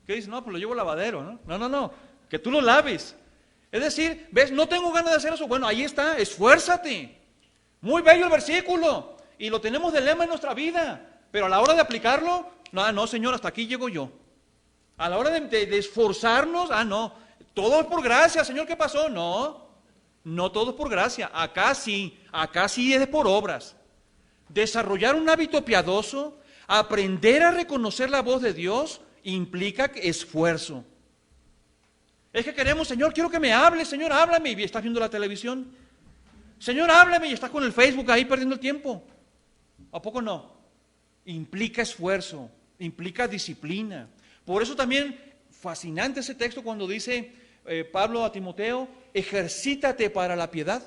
¿Qué dices? No, pues lo llevo al lavadero, ¿no? No, que tú lo laves. Es decir, ¿ves? No tengo ganas de hacer eso. Bueno, ahí está, esfuérzate. Muy bello el versículo. Y lo tenemos de lema en nuestra vida. Pero a la hora de aplicarlo, no, Señor, hasta aquí llego yo. A la hora de esforzarnos, no. Todo es por gracia, Señor, ¿qué pasó? No todo es por gracia. Acá sí es por obras. Desarrollar un hábito piadoso, aprender a reconocer la voz de Dios, implica esfuerzo. Es que queremos, Señor, quiero que me hables, Señor, háblame, y estás viendo la televisión. Señor, háblame, y estás con el Facebook ahí perdiendo el tiempo. ¿A poco no? Implica esfuerzo, implica disciplina. Por eso también, fascinante ese texto cuando dice Pablo a Timoteo, ejercítate para la piedad.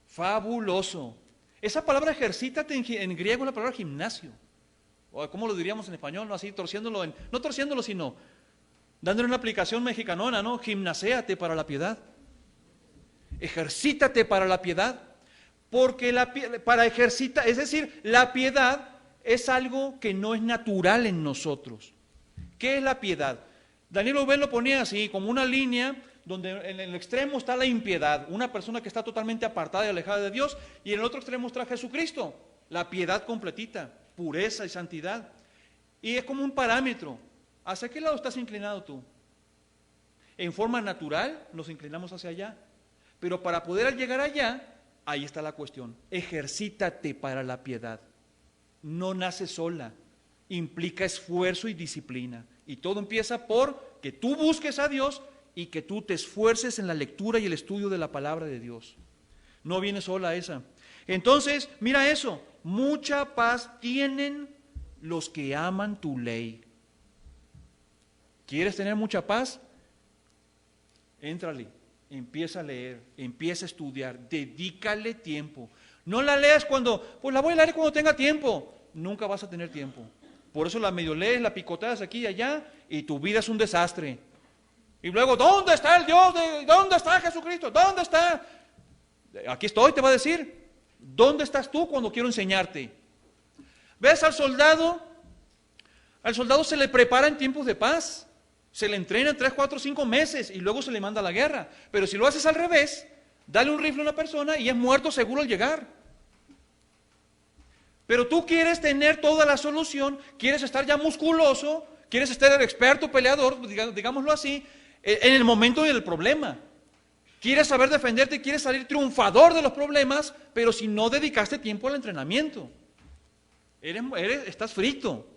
Fabuloso. Esa palabra ejercítate en griego es la palabra gimnasio. O ¿cómo lo diríamos en español? No así, no torciéndolo, sino dándole una aplicación mexicanona, ¿no? Gimnaséate para la piedad. Ejercítate para la piedad. Porque para ejercitar, es decir, la piedad es algo que no es natural en nosotros. ¿Qué es la piedad? Daniel Oben lo ponía así, como una línea donde en el extremo está la impiedad, una persona que está totalmente apartada y alejada de Dios, y en el otro extremo está Jesucristo, la piedad completita, pureza y santidad. Y es como un parámetro. ¿Hacia qué lado estás inclinado tú? En forma natural nos inclinamos hacia allá, pero para poder llegar allá, ahí está la cuestión. Ejercítate para la piedad. No nace sola, implica esfuerzo y disciplina. Y todo empieza por que tú busques a Dios y que tú te esfuerces en la lectura y el estudio de la palabra de Dios. No viene sola esa. Entonces, mira eso, mucha paz tienen los que aman tu ley. ¿Quieres tener mucha paz? Éntrale, empieza a leer, empieza a estudiar, dedícale tiempo. No la leas pues la voy a leer cuando tenga tiempo. Nunca vas a tener tiempo. Por eso la medio lees, la picoteas aquí y allá y tu vida es un desastre. Y luego, ¿dónde está el Dios? ¿Dónde está Jesucristo? ¿Dónde está? Aquí estoy, te va a decir. ¿Dónde estás tú cuando quiero enseñarte? ¿Ves al soldado? Al soldado se le prepara en tiempos de paz. Se le entrena en 3, 4, 5 meses y luego se le manda a la guerra. Pero si lo haces al revés, dale un rifle a una persona y es muerto seguro al llegar. Pero tú quieres tener toda la solución, quieres estar ya musculoso, quieres estar el experto peleador, digámoslo así, en el momento del problema. Quieres saber defenderte, quieres salir triunfador de los problemas, pero si no dedicaste tiempo al entrenamiento, estás frito.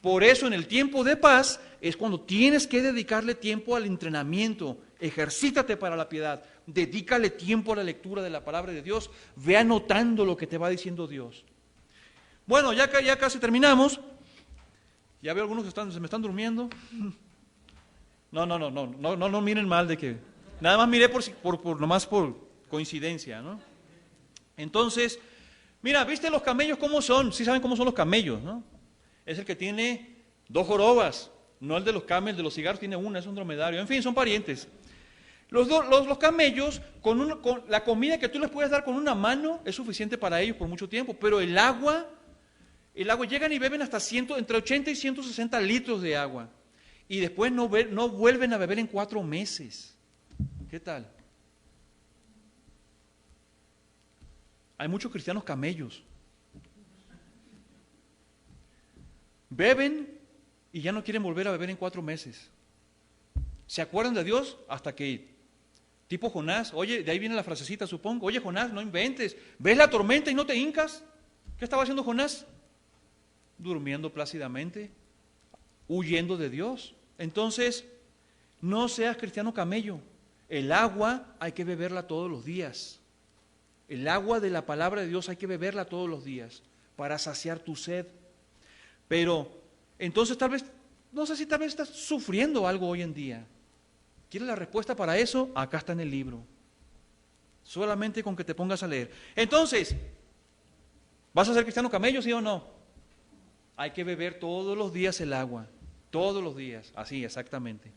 Por eso en el tiempo de paz es cuando tienes que dedicarle tiempo al entrenamiento. Ejercítate para la piedad, dedícale tiempo a la lectura de la palabra de Dios, ve anotando lo que te va diciendo Dios. Bueno, ya casi terminamos. Ya veo algunos que se me están durmiendo. No miren mal de que... Nada más miré nomás por coincidencia, ¿no? Entonces, mira, ¿viste los camellos cómo son? Sí saben cómo son los camellos, ¿no? es el que tiene 2 jorobas, no el de los camels, de los cigarros tiene una, es un dromedario, en fin, son parientes. Los camellos, con la comida que tú les puedes dar con una mano es suficiente para ellos por mucho tiempo, pero el agua llegan y beben hasta entre 80 y 160 litros de agua, y después no vuelven a beber en 4 meses. ¿Qué tal? Hay muchos cristianos camellos. Beben y ya no quieren volver a beber en 4 meses. Se acuerdan de Dios hasta que, tipo Jonás, oye, de ahí viene la frasecita, supongo, oye Jonás, no inventes, ¿ves la tormenta y no te hincas? ¿Qué estaba haciendo Jonás? Durmiendo plácidamente, huyendo de Dios. Entonces, no seas cristiano camello. El agua hay que beberla todos los días. El agua de la palabra de Dios hay que beberla todos los días para saciar tu sed. Pero, entonces tal vez estás sufriendo algo hoy en día. ¿Quieres la respuesta para eso? Acá está en el libro. Solamente con que te pongas a leer. Entonces, ¿vas a ser cristiano camello, sí o no? Hay que beber todos los días el agua. Todos los días. Así, exactamente.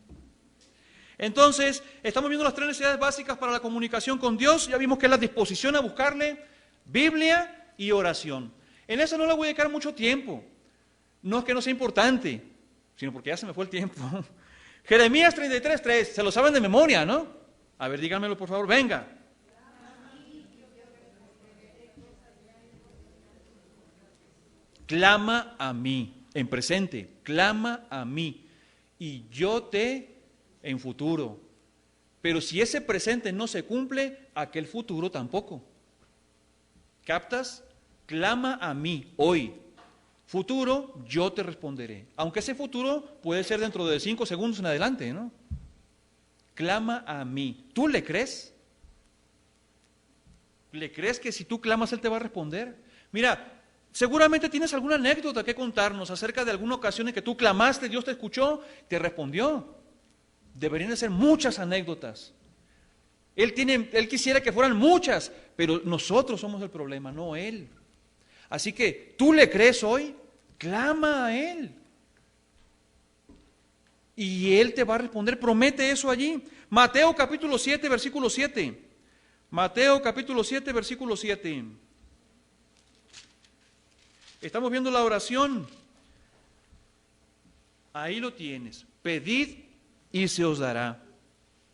Entonces, estamos viendo las 3 necesidades básicas para la comunicación con Dios. Ya vimos que es la disposición a buscarle, Biblia y oración. En eso no le voy a dedicar mucho tiempo. No es que no sea importante, sino porque ya se me fue el tiempo. Jeremías 33:3, se lo saben de memoria, ¿no? A ver, díganmelo por favor, venga. Clama a mí, en presente, clama a mí, y yo en futuro. Pero si ese presente no se cumple, aquel futuro tampoco. ¿Captas? Clama a mí hoy. Futuro, yo te responderé. Aunque ese futuro puede ser dentro de 5 segundos en adelante, ¿no? Clama a mí. ¿Tú le crees? ¿Le crees que si tú clamas Él te va a responder? Mira, seguramente tienes alguna anécdota que contarnos acerca de alguna ocasión en que tú clamaste, Dios te escuchó, te respondió. Deberían de ser muchas anécdotas. Él quisiera que fueran muchas, pero nosotros somos el problema, no Él. Así que, ¿tú le crees hoy? Clama a Él. Y Él te va a responder, promete eso allí. Mateo capítulo 7, versículo 7. Mateo capítulo 7, versículo 7. Estamos viendo la oración. Ahí lo tienes. Pedid y se os dará.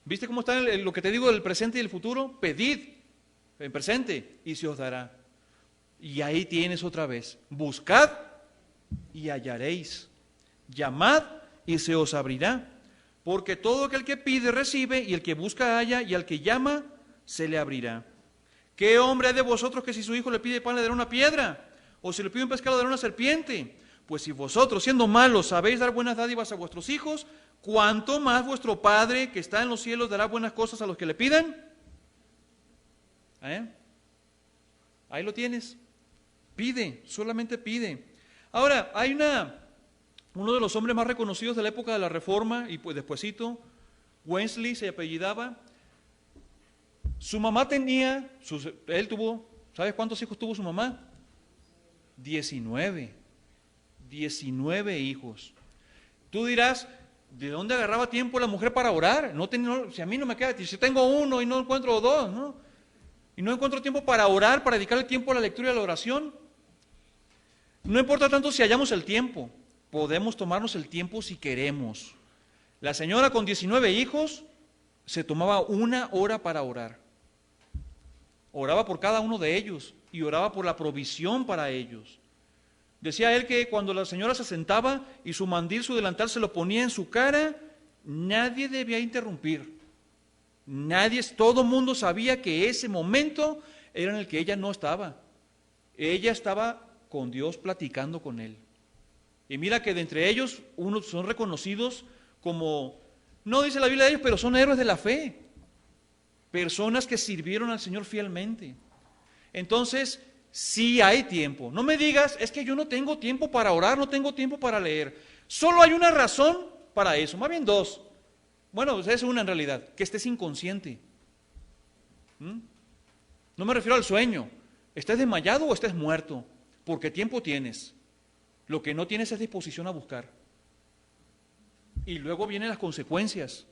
¿Viste cómo está lo que te digo del presente y el futuro? Pedid en presente y se os dará. Y ahí tienes otra vez. Buscad y hallaréis. Llamad y se os abrirá. Porque todo aquel que pide recibe, y el que busca halla, y al que llama se le abrirá. ¿Qué hombre hay de vosotros que si su hijo le pide pan le dará una piedra? ¿O si le pide un pescado le dará una serpiente? Pues si vosotros, siendo malos, sabéis dar buenas dádivas a vuestros hijos, ¿cuánto más vuestro Padre que está en los cielos dará buenas cosas a los que le pidan? Ahí lo tienes. Pide, solamente pide. Ahora, hay uno de los hombres más reconocidos de la época de la Reforma, y pues despuesito, Wesley se apellidaba. Su mamá él tuvo, ¿sabes cuántos hijos tuvo su mamá? 19 hijos. Tú dirás, ¿de dónde agarraba tiempo la mujer para orar? Si a mí no me queda, si tengo uno y no encuentro 2, ¿no? Y no encuentro tiempo para orar, para dedicar el tiempo a la lectura y a la oración. No importa tanto si hallamos el tiempo, podemos tomarnos el tiempo si queremos. La señora con 19 hijos se tomaba 1 hora para orar. Oraba por cada uno de ellos y oraba por la provisión para ellos. Decía él que cuando la señora se sentaba y su mandil, su delantal se lo ponía en su cara, nadie debía interrumpir. Todo mundo sabía que ese momento era en el que ella no estaba. Ella estaba con Dios platicando con Él. Y mira que de entre ellos, unos son reconocidos como, no dice la Biblia de ellos, pero son héroes de la fe. Personas que sirvieron al Señor fielmente. Entonces, sí hay tiempo. No me digas, es que yo no tengo tiempo para orar, no tengo tiempo para leer. Solo hay una razón para eso, más bien 2. Bueno, es una en realidad, que estés inconsciente. No me refiero al sueño. ¿Estés desmayado o estés muerto? Porque tiempo tienes. Lo que no tienes es disposición a buscar. Y luego vienen las consecuencias.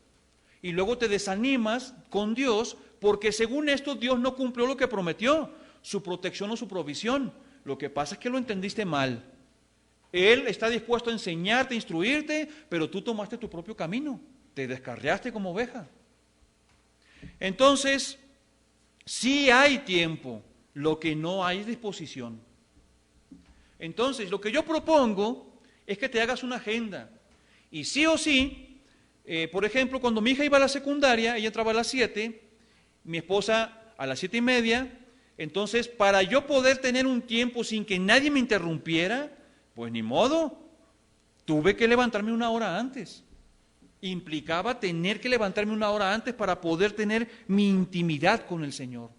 Y luego te desanimas con Dios porque según esto Dios no cumplió lo que prometió, su protección o su provisión. Lo que pasa es que lo entendiste mal. Él está dispuesto a enseñarte, a instruirte, pero tú tomaste tu propio camino. Te descarriaste como oveja. Entonces, sí hay tiempo, lo que no hay es disposición. Entonces, lo que yo propongo es que te hagas una agenda. Y sí o sí, por ejemplo, cuando mi hija iba a la secundaria, ella entraba a las 7, mi esposa a las 7:30, entonces para yo poder tener un tiempo sin que nadie me interrumpiera, pues ni modo, tuve que levantarme una hora antes. Implicaba tener que levantarme una hora antes para poder tener mi intimidad con el Señor.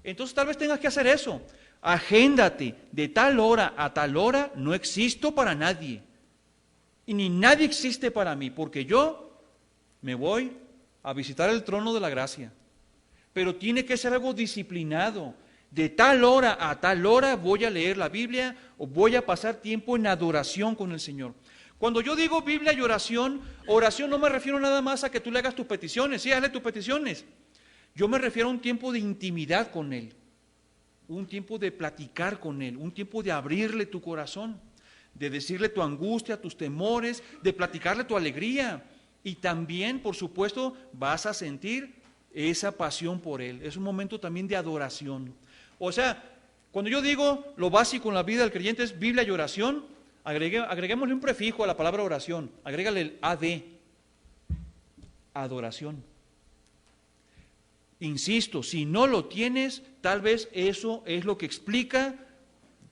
Entonces tal vez tengas que hacer eso. Agéndate, de tal hora a tal hora no existo para nadie. Y ni nadie existe para mí, porque yo me voy a visitar el trono de la gracia. Pero tiene que ser algo disciplinado. De tal hora a tal hora voy a leer la Biblia o voy a pasar tiempo en adoración con el Señor. Cuando yo digo Biblia y oración no me refiero nada más a que tú le hagas tus peticiones. Sí, hazle tus peticiones. Yo me refiero a un tiempo de intimidad con Él. Un tiempo de platicar con Él. Un tiempo de abrirle tu corazón. De decirle tu angustia, tus temores, de platicarle tu alegría. Y también, por supuesto, vas a sentir esa pasión por Él. Es un momento también de adoración. O sea, cuando yo digo lo básico en la vida del creyente es Biblia y oración, agreguémosle un prefijo a la palabra oración. Agrégale el AD. Adoración. Insisto, si no lo tienes, tal vez eso es lo que explica.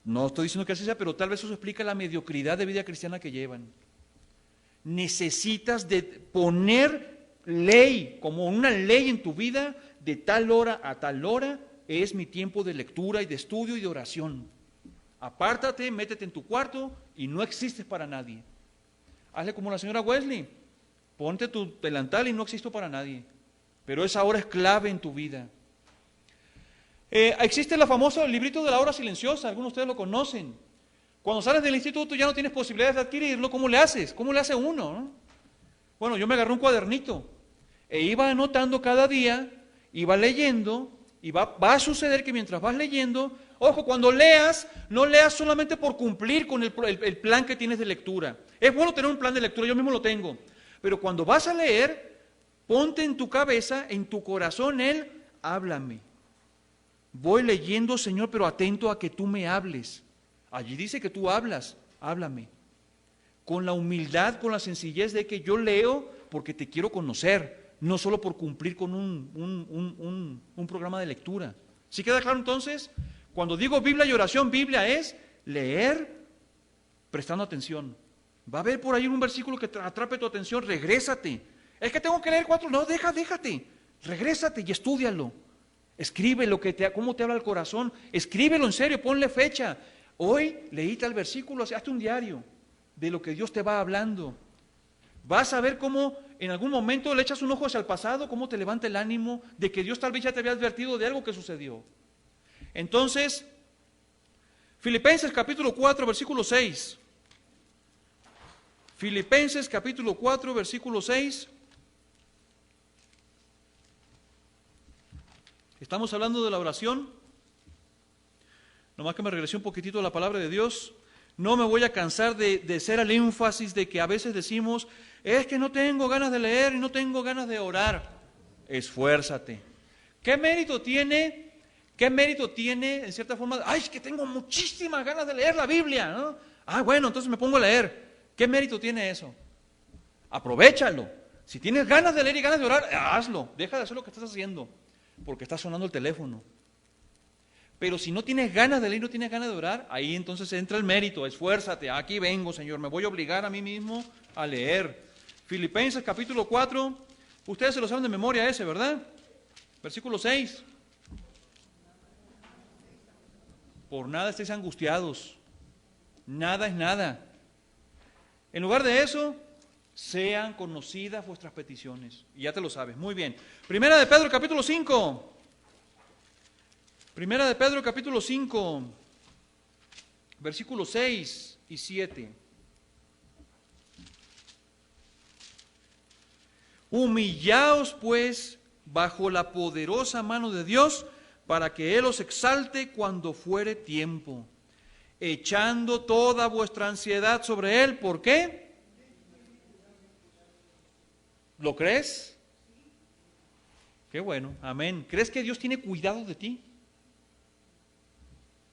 No estoy diciendo que así sea, pero tal vez eso explica la mediocridad de vida cristiana que llevan. Necesitas de poner ley, como una ley en tu vida, de tal hora a tal hora, es mi tiempo de lectura y de estudio y de oración. Apártate, métete en tu cuarto y no existes para nadie. Hazle como la señora Wesley, ponte tu delantal y no existo para nadie. Pero esa hora es clave en tu vida. Existe el famoso librito de la hora silenciosa, algunos de ustedes lo conocen. Cuando sales del instituto ya no tienes posibilidades de adquirirlo, ¿cómo le haces? ¿Cómo le hace uno? ¿No? Bueno, yo me agarré un cuadernito e iba anotando cada día, iba leyendo, y va a suceder que mientras vas leyendo, ojo, cuando leas, no leas solamente por cumplir con el plan que tienes de lectura. Es bueno tener un plan de lectura, yo mismo lo tengo, pero cuando vas a leer, ponte en tu cabeza, en tu corazón, háblame. Voy leyendo, Señor, pero atento a que tú me hables. Allí dice que tú hablas, háblame. Con la humildad, con la sencillez de que yo leo porque te quiero conocer, no solo por cumplir con un programa de lectura. ¿Sí queda claro entonces? Cuando digo Biblia y oración, Biblia es leer prestando atención. Va a haber por ahí un versículo que atrape tu atención, regrésate. Es que tengo que leer 4, no, déjate, regrésate y estúdialo. Escribe cómo te habla el corazón, escríbelo en serio, ponle fecha. Hoy leí tal versículo, hazte un diario de lo que Dios te va hablando. Vas a ver cómo en algún momento le echas un ojo hacia el pasado, cómo te levanta el ánimo de que Dios tal vez ya te había advertido de algo que sucedió. Entonces, Filipenses capítulo 4, versículo 6. Filipenses capítulo 4, versículo 6. Estamos hablando de la oración. Nomás que me regresé un poquitito a la palabra de Dios. No me voy a cansar de ser al énfasis de que a veces decimos, es que no tengo ganas de leer y no tengo ganas de orar. Esfuérzate. ¿Qué mérito tiene, en cierta forma? Ay, es que tengo muchísimas ganas de leer la Biblia, ¿no? Ah, bueno, entonces me pongo a leer. ¿Qué mérito tiene eso? Aprovéchalo. Si tienes ganas de leer y ganas de orar, hazlo. Deja de hacer lo que estás haciendo, porque está sonando el teléfono. Pero si no tienes ganas de leer, no tienes ganas de orar, ahí entonces entra el mérito, esfuérzate, aquí vengo, Señor, me voy a obligar a mí mismo a leer. Filipenses capítulo 4, ustedes se lo saben de memoria ese, ¿verdad? Versículo 6. Por nada estéis angustiados, nada es nada. En lugar de eso, sean conocidas vuestras peticiones. Y ya te lo sabes, muy bien. Primera de Pedro capítulo 5. Primera de Pedro capítulo 5, versículo 6. y 7. Humillaos pues bajo la poderosa mano de Dios, para que Él os exalte cuando fuere tiempo, echando toda vuestra ansiedad sobre Él. ¿Por qué? ¿Lo crees? Qué bueno, amén. ¿Crees que Dios tiene cuidado de ti?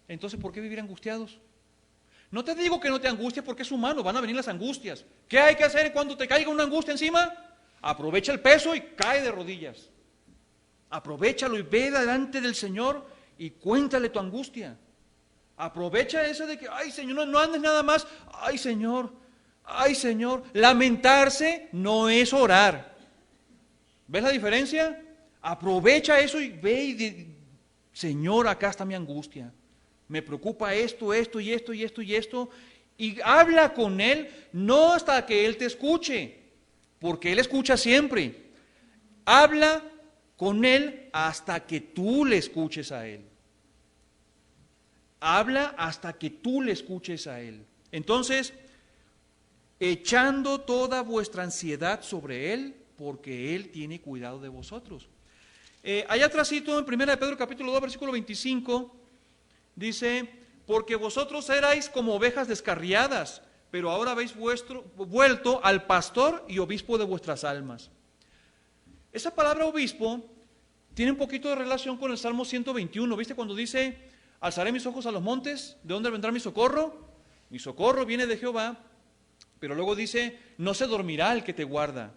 Entonces, ¿por qué vivir angustiados? No te digo que no te angusties porque es humano, van a venir las angustias. ¿Qué hay que hacer cuando te caiga una angustia encima? Aprovecha el peso y cae de rodillas. Aprovechalo y ve delante del Señor y cuéntale tu angustia. Aprovecha eso de que, ay Señor, no andes nada más. Ay Señor, ay Señor. Lamentarse no es orar. ¿Ves la diferencia? Aprovecha eso y ve y di, Señor, acá está mi angustia. Me preocupa esto, esto y esto y esto y esto. Y habla con Él, no hasta que Él te escuche, porque Él escucha siempre. Habla con Él hasta que tú le escuches a Él. Habla hasta que tú le escuches a Él. Entonces, echando toda vuestra ansiedad sobre Él, porque Él tiene cuidado de vosotros. Allá atrásito en 1 Pedro capítulo 2, versículo 25, dice, porque vosotros erais como ovejas descarriadas, pero ahora habéis vuelto al pastor y obispo de vuestras almas. Esa palabra obispo tiene un poquito de relación con el Salmo 121, ¿viste? Cuando dice, alzaré mis ojos a los montes, ¿de dónde vendrá mi socorro? Mi socorro viene de Jehová, pero luego dice, no se dormirá el que te guarda.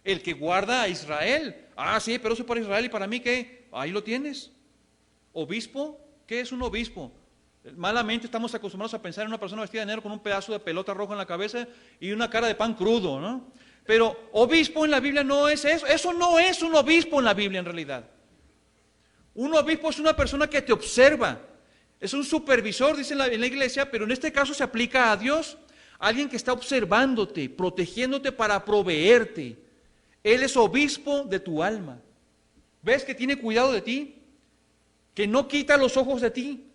El que guarda a Israel. Ah, sí, pero eso es para Israel y para mí, ¿qué? Ahí lo tienes. Obispo, ¿qué es un obispo? Malamente estamos acostumbrados a pensar en una persona vestida de negro con un pedazo de pelota roja en la cabeza y una cara de pan crudo, ¿no? Pero obispo en la Biblia no es eso. Eso no es un obispo en la Biblia en realidad. Un obispo es una persona que te observa. Es un supervisor, dice en la iglesia, pero en este caso se aplica a Dios. Alguien que está observándote, protegiéndote para proveerte. Él es obispo de tu alma. ¿Ves que tiene cuidado de ti? Que no quita los ojos de ti.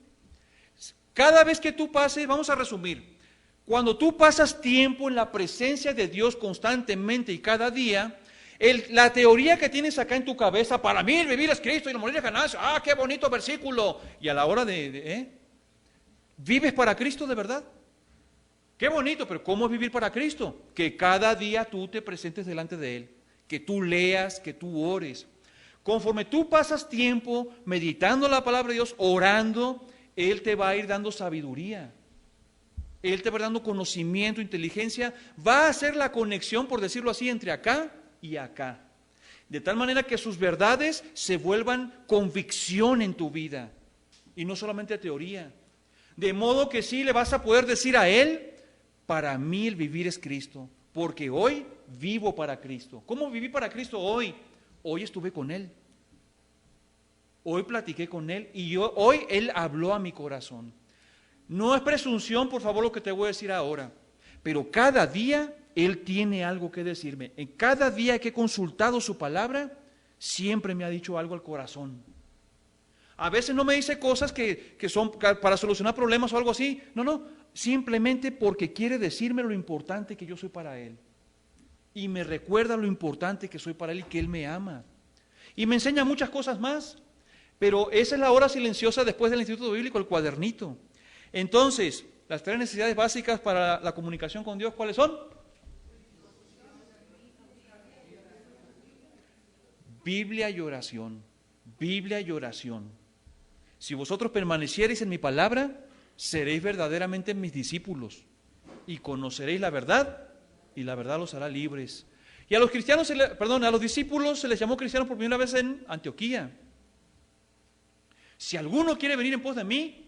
Cada vez que tú pases, vamos a resumir, cuando tú pasas tiempo en la presencia de Dios constantemente y cada día, la teoría que tienes acá en tu cabeza, para mí el vivir es Cristo y el morir es ganancia, qué bonito versículo, y a la hora ¿vives para Cristo de verdad? Qué bonito, pero ¿cómo es vivir para Cristo? Que cada día tú te presentes delante de Él, que tú leas, que tú ores. Conforme tú pasas tiempo meditando la palabra de Dios, orando, Él te va a ir dando sabiduría. Él te va dando conocimiento, inteligencia. Va a hacer la conexión, por decirlo así, entre acá y acá. De tal manera que sus verdades se vuelvan convicción en tu vida. Y no solamente teoría. De modo que sí le vas a poder decir a Él, para mí el vivir es Cristo. Porque hoy vivo para Cristo. ¿Cómo viví para Cristo hoy? Hoy estuve con Él. Hoy platiqué con Él y hoy Él habló a mi corazón. No es presunción, por favor, lo que te voy a decir ahora, pero cada día Él tiene algo que decirme. En cada día que he consultado su palabra, siempre me ha dicho algo al corazón. A veces no me dice cosas que son para solucionar problemas o algo así. No, simplemente porque quiere decirme lo importante que yo soy para Él. Y me recuerda lo importante que soy para Él y que Él me ama. Y me enseña muchas cosas más. Pero esa es la hora silenciosa después del Instituto Bíblico, el cuadernito. Entonces, las 3 necesidades básicas para la comunicación con Dios, ¿cuáles son? Biblia y oración. Biblia y oración. Si vosotros permaneciereis en mi palabra, seréis verdaderamente mis discípulos y conoceréis la verdad y la verdad los hará libres. Y a los cristianos, a los discípulos se les llamó cristianos por primera vez en Antioquía. Si alguno quiere venir en pos de mí,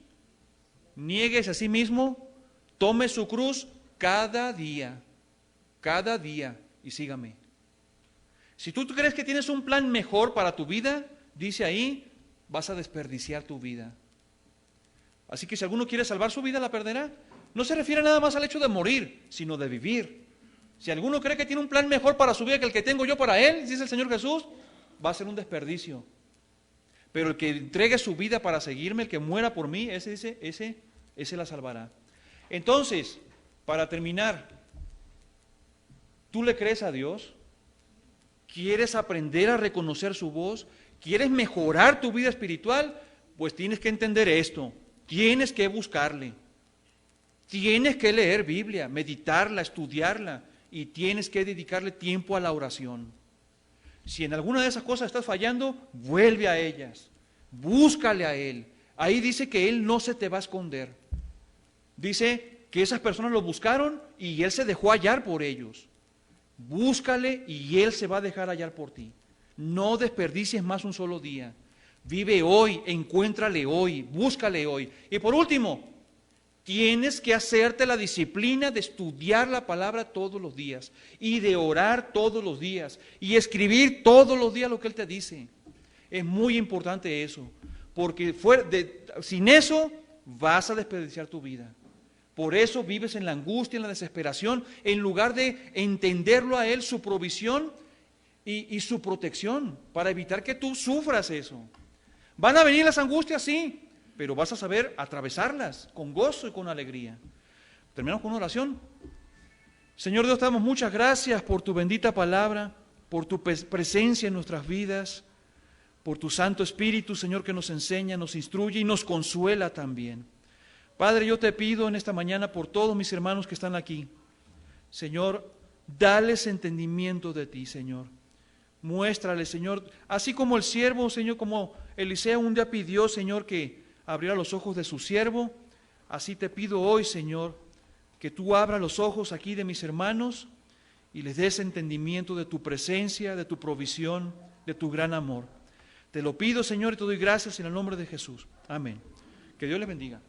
niéguese a sí mismo, tome su cruz cada día, y sígame. Si tú crees que tienes un plan mejor para tu vida, dice ahí, vas a desperdiciar tu vida. Así que si alguno quiere salvar su vida, la perderá. No se refiere nada más al hecho de morir, sino de vivir. Si alguno cree que tiene un plan mejor para su vida que el que tengo yo para él, dice el Señor Jesús, va a ser un desperdicio. Pero el que entregue su vida para seguirme, el que muera por mí, ese la salvará. Entonces, Para terminar, ¿tú le crees a Dios? ¿Quieres aprender a reconocer su voz? ¿Quieres mejorar tu vida espiritual? Pues tienes que entender esto. Tienes que buscarle. Tienes que leer Biblia, meditarla, estudiarla, y tienes que dedicarle tiempo a la oración. Si en alguna de esas cosas estás fallando, vuelve a ellas. Búscale a Él. Ahí dice que Él no se te va a esconder. Dice que esas personas lo buscaron y Él se dejó hallar por ellos. Búscale y Él se va a dejar hallar por ti. No desperdicies más un solo día. Vive hoy, encuéntrale hoy, búscale hoy. Y por último, tienes que hacerte la disciplina de estudiar la palabra todos los días y de orar todos los días y escribir todos los días lo que Él te dice. Es muy importante eso, porque sin eso vas a desperdiciar tu vida. Por eso vives en la angustia, en la desesperación, en lugar de entenderlo a Él, su provisión y su protección, para evitar que tú sufras eso. ¿Van a venir las angustias? Sí, pero vas a saber atravesarlas con gozo y con alegría. Terminamos con una oración. Señor Dios, te damos muchas gracias por tu bendita palabra, por tu presencia en nuestras vidas, por tu Santo Espíritu, Señor, que nos enseña, nos instruye y nos consuela también. Padre, yo te pido en esta mañana por todos mis hermanos que están aquí, Señor, dales entendimiento de ti, Señor. Muéstrales, Señor, así como el siervo, Señor, como Eliseo un día pidió, Señor, que abriera los ojos de su siervo, así te pido hoy, Señor, que tú abras los ojos aquí de mis hermanos y les des entendimiento de tu presencia, de tu provisión, de tu gran amor. Te lo pido, Señor, y te doy gracias en el nombre de Jesús. Amén. Que Dios les bendiga.